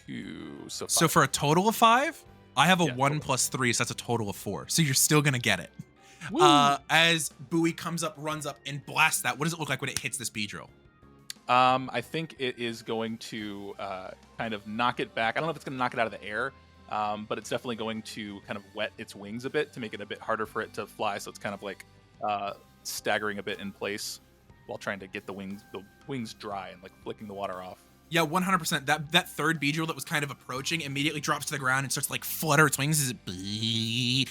2. So 5. So for a total of 5, I have a Yeah, 1 total. plus 3, so that's a total of 4. So you're still gonna get it. Woo. As Bowie comes up, runs up, and blasts that, what does it look like when it hits this Beedrill? I think it is going to kind of knock it back. I don't know if it's going to knock it out of the air, but it's definitely going to kind of wet its wings a bit to make it a bit harder for it to fly. So it's kind of like staggering a bit in place while trying to get the wings dry and like flicking the water off. Yeah, 100%. That third Beedrill that was kind of approaching immediately drops to the ground and starts to like flutter its wings as it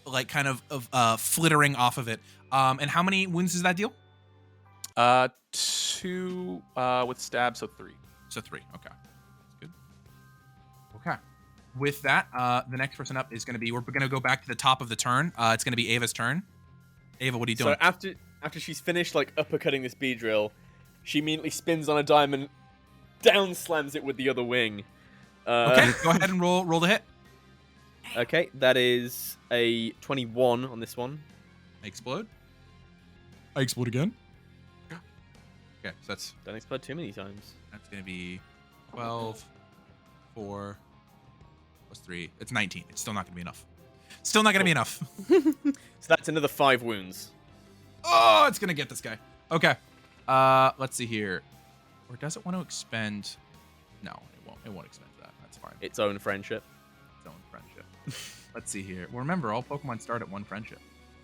like kind of flittering off of it. And how many wounds does that deal? 2 with stab, so 3. So 3. Okay. That's good. Okay. With that, the next person up is going to be, we're going to go back to the top of the turn. It's going to be Ava's turn. Ava, what are you doing? So after she's finished like uppercutting this Beedrill, she immediately spins on a dime and down slams it with the other wing. Okay, go ahead and roll the hit. Okay, that is a 21 on this one. I explode. I explode again. Okay, so that's Don't explode too many times. going to be 12, 4, plus 3. It's 19. It's still not going to be enough. Still not going to be enough. So that's another 5 wounds. Oh, it's going to get this guy. Okay. Let's see here. Or does it want to expend? No, it won't. It won't expend that. That's fine. Its own friendship. Its own friendship. Let's see here. Well, remember, all Pokemon start at 1 friendship.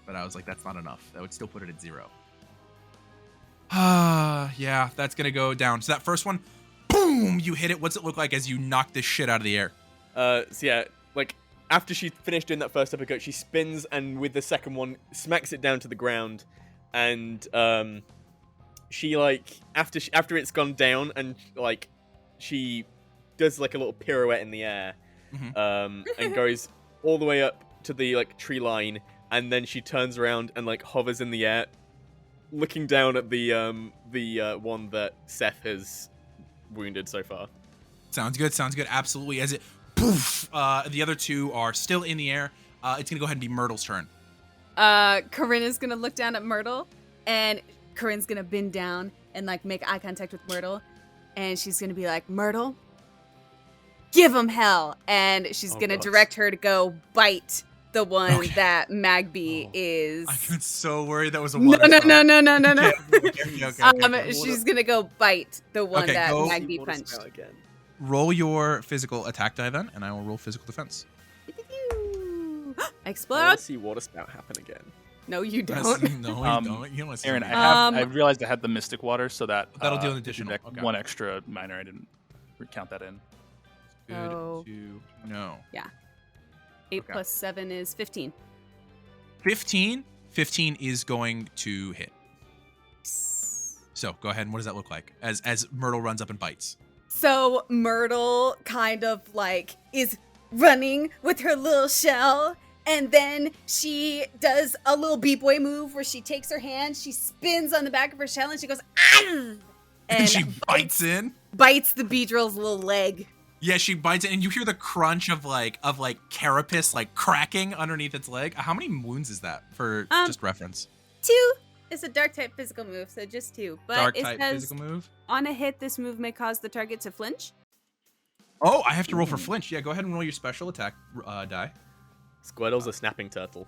But I was like, that's not enough. That would still put it at 0. Yeah, that's going to go down. So that first one, boom, you hit it. What's it look like as you knock this shit out of the air? So yeah, like after she finished doing that first uppercut, she spins and with the second one smacks it down to the ground, and she like after it's gone down and like she does like a little pirouette in the air, and goes all the way up to the like tree line, and then she turns around and like hovers in the air, looking down at the one that Seth has wounded so far. Sounds good. Absolutely. As it poof, the other 2 are still in the air. It's gonna go ahead and be Myrtle's turn. Corinne is gonna look down at Myrtle, and Corinne's gonna bend down and like make eye contact with Myrtle, and she's gonna be like, Myrtle, give him hell, and she's gonna direct her to go bite the one that Magby is. I was so worried that was a No. water Okay. She's gonna go bite the one Okay, that go- Magby punched. Again. Roll your physical attack die then, and I will roll physical defense. I I explode. want to see Water Spout happen again. No, you No, don't. you don't. You don't see Aaron, me. I realized I had the Mystic Water, so that That'll deal an gives you additional, okay. 1 extra minor. I didn't count that in. Good Oh. to know. 8 Okay. plus 7 is 15. 15 is going to hit. So go ahead and what does that look like as Myrtle runs up and bites? So Myrtle kind of like is running with her little shell, and then she does a little b-boy move where she takes her hand, she spins on the back of her shell, and she goes, ah! And she bites in. bites the Beedrill's little leg. Yeah, she bites it, and you hear the crunch of like carapace like cracking underneath its leg. How many wounds is that for just reference? 2. It's a dark type physical move, so just 2. But Dark it type says physical move. on a hit, this move may cause the target to flinch. Oh, I have to roll for flinch. Yeah, go ahead and roll your special attack die. Squirtle's a snapping turtle.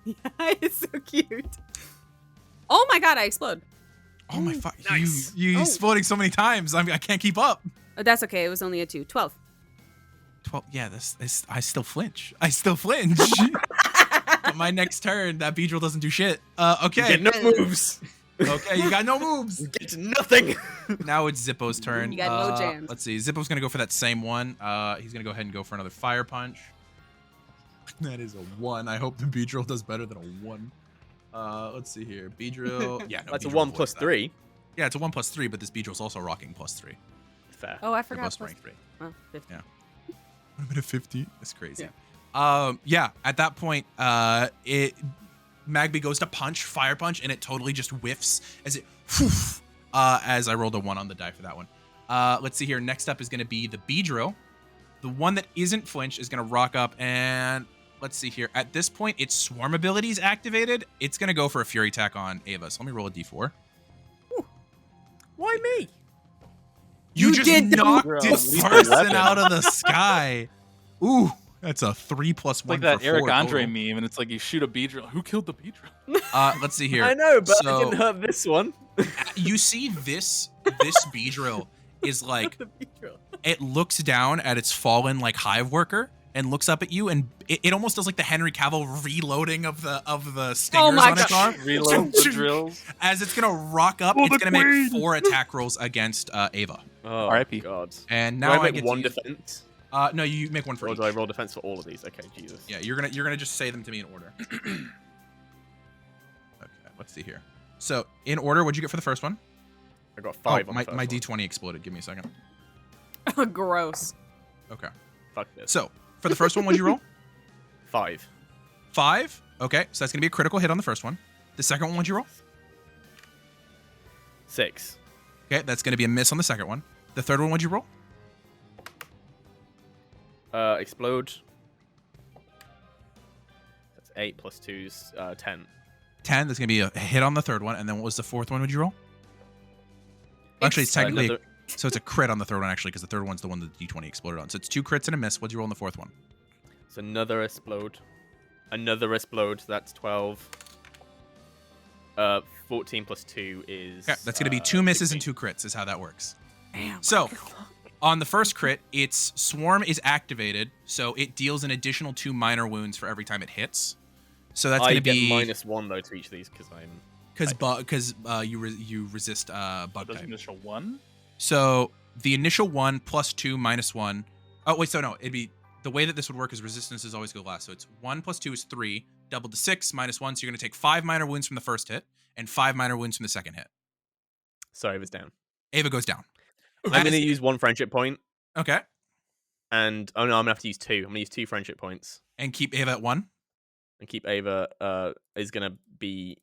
Yeah, it's so cute. Oh my god, I explode. Oh my fuck! Nice. You exploding so many times. I mean, I can't keep up. Oh, that's okay. It was only a 2. 12. 12. Yeah, this I still flinch. But my next turn, that Beedrill doesn't do shit. Okay. You get no moves. Okay, you got no moves. You get nothing. Now it's Zippo's turn. You got no jams. Let's see. Zippo's gonna go for that same one. He's gonna go ahead and go for another fire punch. That is a 1. I hope the Beedrill does better than a 1. Let's see here. Beedrill. Yeah, no, That's a Beedrill 1 avoids plus that. 3. Yeah, it's a 1 plus 3, but this Beedrill's also rocking plus 3. Fair. Oh, I They're forgot. both Plus rank 3. Well, 50. Yeah. I'm at a 50. That's crazy. Yeah. Yeah. At that point, Magby goes to punch, fire punch, and it totally just whiffs as it. As I rolled a 1 on the die for that one. Let's see here. Next up is going to be the Beedrill. The one that isn't flinch is going to rock up, and let's see here. At this point, its swarm ability is activated. It's going to go for a fury attack on Ava. So let me roll a d4. Why me? You just did the- knocked Bro, this leave the person weapon. out of the sky. Ooh, that's a 3 plus 1 Like that for Eric 4 Andre total. meme, and it's like you shoot a Beedrill. Who killed the Beedrill? Let's see here. I know, but So- I didn't hurt this one. You see this Beedrill is like, The Beedrill. it looks down at its fallen like hive worker and looks up at you, and it almost does like the Henry Cavill reloading of the stingers my on its God. arm. Reload the drills. As it's gonna rock up, it's gonna make 4 attack rolls against Ava. Oh, R.I.P. God. And Do now I I make get one to use, defense? no, you make one for Or each. do I roll defense for all of these? Okay, Jesus. Yeah, you're gonna just say them to me in order. Okay, let's see here. So in order, what'd you get for the first one? I got 5 on my the first my one. d20 exploded. Give me a second. Gross. Okay. Fuck this. So for the first one, what'd you roll? 5. 5. Okay, so that's gonna be a critical hit on the first one. The second one, what'd you roll? 6. Okay, that's gonna be a miss on the second one. The third one, what'd you roll? Explode. That's 8 plus 2's 10. 10. That's gonna be a hit on the third one. And then what was the fourth one? Would you roll? Actually, it's technically Another- so it's a crit on the third one actually, because the third one's the one that the d20 exploded on. So it's 2 crits and a miss. What'd you roll on the fourth one? It's another explode. Another explode. That's 12. 14 plus 2 is. Yeah, that's gonna be 2 misses and 2 crits. Is how that works. So on the first crit, its swarm is activated, so it deals an additional 2 minor wounds for every time it hits. So that's I gonna get be -1 though to each of these because I'm. because you resist bug Does type. initial 1? So the initial 1 plus 2 minus 1. Oh wait, so no, it'd be the way that this would work is resistances always go last. So it's 1 plus 2 is 3, doubled to 6 minus 1. So you're gonna take 5 minor wounds from the first hit and 5 minor wounds from the second hit. Sorry, it was down. Ava goes down. I'm That gonna is- use 1 friendship point, Okay, and oh no, I'm gonna have to use 2. I'm gonna use 2 friendship points, and keep Ava at 1. and keep Ava. Is gonna be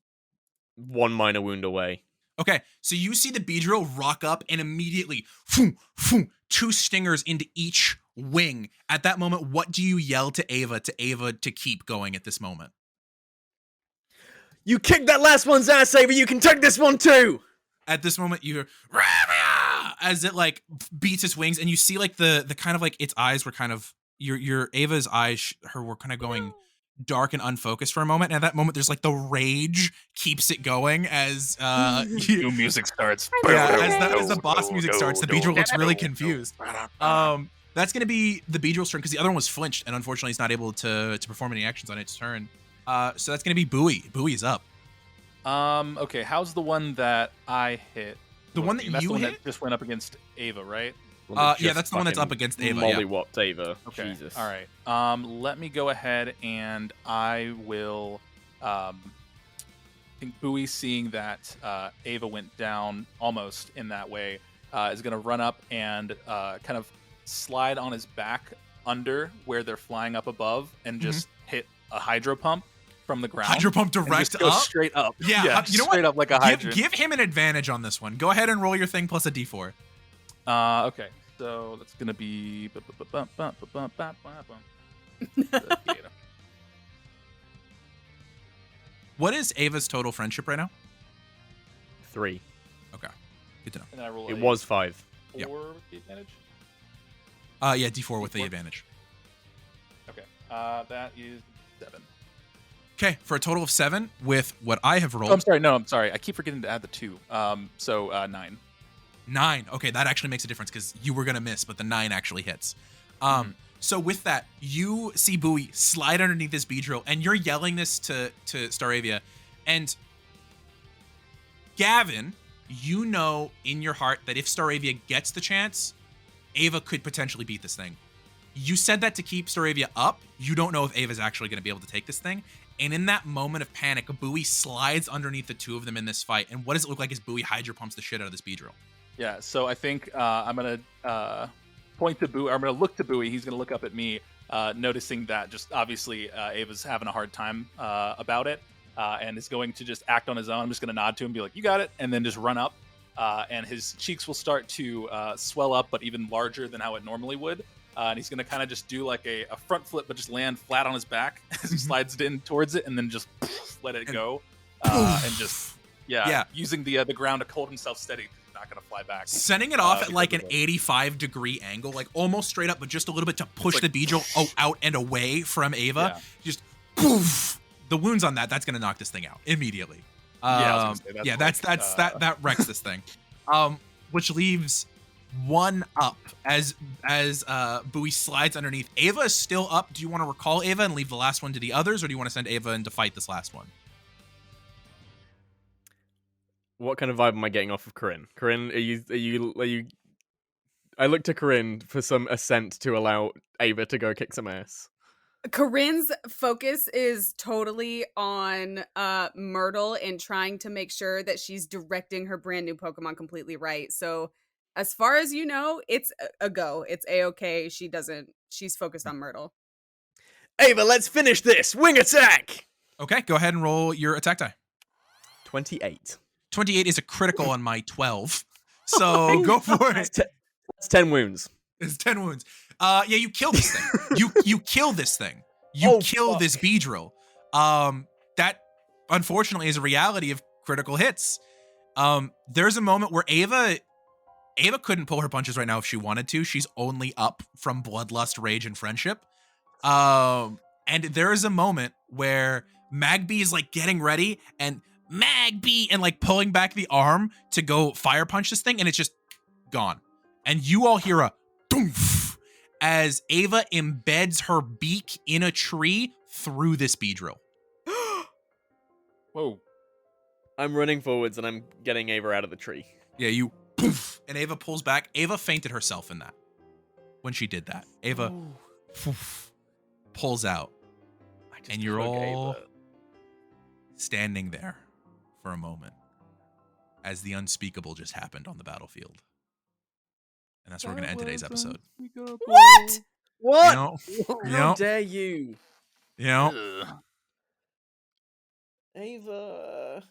1 minor wound away. Okay, so you see the Beedrill rock up and immediately 2 stingers into each wing. At that moment, what do you yell to Ava to keep going at this moment? You kicked that last one's ass, Ava. You can take this one too. At this moment, you hear "Ravia!" as it like beats its wings, and you see like the kind of like its eyes were kind of your Ava's eyes were kind of going dark and unfocused for a moment. And at that moment, there's like the rage keeps it going as New music starts. as the boss music starts. The Beedrill looks really confused. That's gonna be the Beedrill's turn because the other one was flinched, and unfortunately, it's not able to perform any actions on its turn. So that's gonna be Bowie. Bowie's up. Okay, how's the one that I hit? The one that That's you the one hit? that just went up against Ava, right? Yeah, that's the one that's up against Ava, yeah. Mollywopped Ava. Okay. Jesus. All right. Let me go ahead and I will. I think Bowie, seeing that Ava went down almost in that way, is going to run up and kind of slide on his back under where they're flying up above and just hit a hydro pump from the ground. Hydro pump and direct just go up. straight up. Yeah, you know what? straight up like a hydrant. Give him an advantage on this one. Go ahead and roll your thing plus a d4. Okay. So that's gonna be. What is Ava's total friendship right now? 3. Okay, good to know. And then I roll. It was 5. 4 Yep. with the advantage. Yeah, D4 with the D4. advantage. Okay. That is 7. Okay, for a total of 7 with what I have rolled. Oh, I'm sorry. No, I'm sorry. I keep forgetting to add the 2. So 9. 9. Okay, that actually makes a difference because you were gonna miss, but the 9 actually hits. So with that, you see Bowie slide underneath this Beedrill, and you're yelling this to Staravia, and Gavin, you know in your heart that if Staravia gets the chance, Ava could potentially beat this thing. You said that to keep Staravia up. You don't know if Ava's actually going to be able to take this thing. And in that moment of panic, Bowie slides underneath the two of them in this fight. And what does it look like as Bowie hydro pumps the shit out of this Beedrill? Yeah. So I think I'm gonna point to Bowie. I'm gonna look to Bowie. He's gonna look up at me, noticing that just obviously Ava's having a hard time about it, and is going to just act on his own. I'm just gonna nod to him, be like, "You got it," and then just run up. And his cheeks will start to swell up, but even larger than how it normally would. And he's going to kind of just do like a front flip, but just land flat on his back as he slides in towards it and then just let it go. And just, using the ground to hold himself steady. He's not going to fly back. Sending it off at like an 85-degree angle, like almost straight up, but just a little bit to push the Beedrill out and away from Ava. Yeah. Just poof. The wounds on that's going to knock this thing out immediately. That wrecks this thing. Which leaves one up as Bowie slides underneath. Ava is still up. Do you want to recall Ava and leave the last one to the others, or do you want to send Ava in to fight this last one? What kind of vibe am I getting off of Corinne? Corinne, are you? I look to Corinne for some assent to allow Ava to go kick some ass. Corinne's focus is totally on Myrtle and trying to make sure that she's directing her brand new Pokemon completely right. So as far as you know, it's a go. It's A-okay. She's focused on Myrtle. Ava, let's finish this! Wing attack! Okay, go ahead and roll your attack die. 28. 28 is a critical on my 12. So go for it. That's 10 wounds. It's 10 wounds. You kill this thing. You kill this thing. You kill this Beedrill. That unfortunately is a reality of critical hits. There's a moment where Ava couldn't pull her punches right now if she wanted to. She's only up from bloodlust, rage, and friendship. And there is a moment where Magby is like getting ready and Magby and like pulling back the arm to go fire punch this thing, and it's just gone. And you all hear a doof as Ava embeds her beak in a tree through this Beedrill. Whoa. I'm running forwards and I'm getting Ava out of the tree. Yeah, you poof, and Ava pulls back. Ava fainted herself in that when she did that. Ava poof, pulls out, and you're all standing there for a moment as the unspeakable just happened on the battlefield. And that's where we're going to end today's episode. What? What? You How know, dare you? Ava.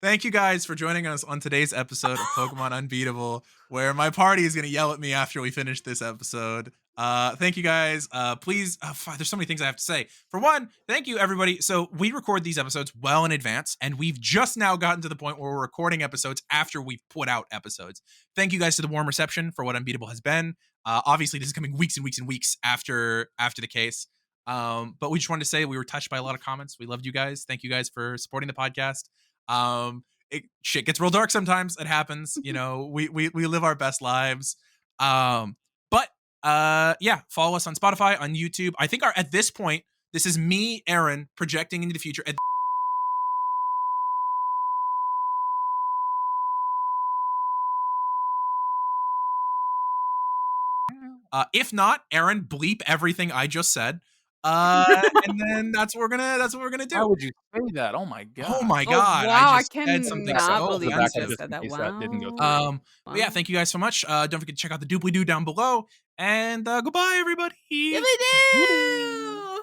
Thank you guys for joining us on today's episode of Pokemon Unbeatable, where my party is going to yell at me after we finish this episode. Thank you guys. Please, there's so many things I have to say. For one, thank you everybody. So we record these episodes well in advance, and we've just now gotten to the point where we're recording episodes after we've put out episodes. Thank you guys to the warm reception for what Unbeatable has been. Obviously this is coming weeks and weeks and weeks after the case. But we just wanted to say we were touched by a lot of comments. We loved you guys. Thank you guys for supporting the podcast. Shit gets real dark sometimes. It happens. You know, we live our best lives. Follow us on Spotify, on YouTube. I think at this point, this is me, Aaron, projecting into the future. If not, Aaron, bleep everything I just said. And then that's what we're gonna do. How would you say that? Oh my god. Oh my god. Wow, I just said something cannot so believe offensive. you just said that. Wow. Didn't go through. But yeah, thank you guys so much. Don't forget to check out the doobly-doo down below. And goodbye, everybody. Doobly-doo!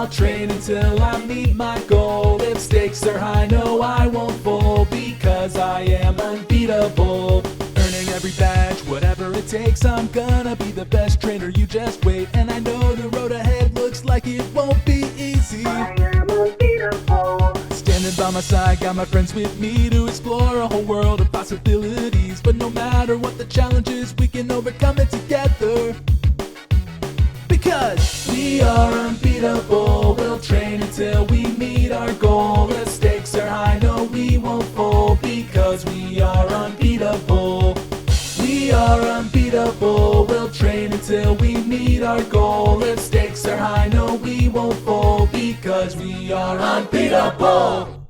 I'll train until I meet my goal. If stakes are high, no, I won't fold, because I am unbeatable. Earning every badge, whatever it takes, I'm gonna be the best trainer, you just wait. And I know the road ahead looks like it won't be easy. I am unbeatable. Standing by my side, got my friends with me to explore a whole world of possibilities. But no matter what the challenge is, we can overcome it together. Because we are unbeatable, we'll train until we meet our goal. If stakes are high, no, we won't fold, because we are unbeatable. We are unbeatable, we'll train until we meet our goal. If stakes are high, no, we won't fold, because we are unbeatable.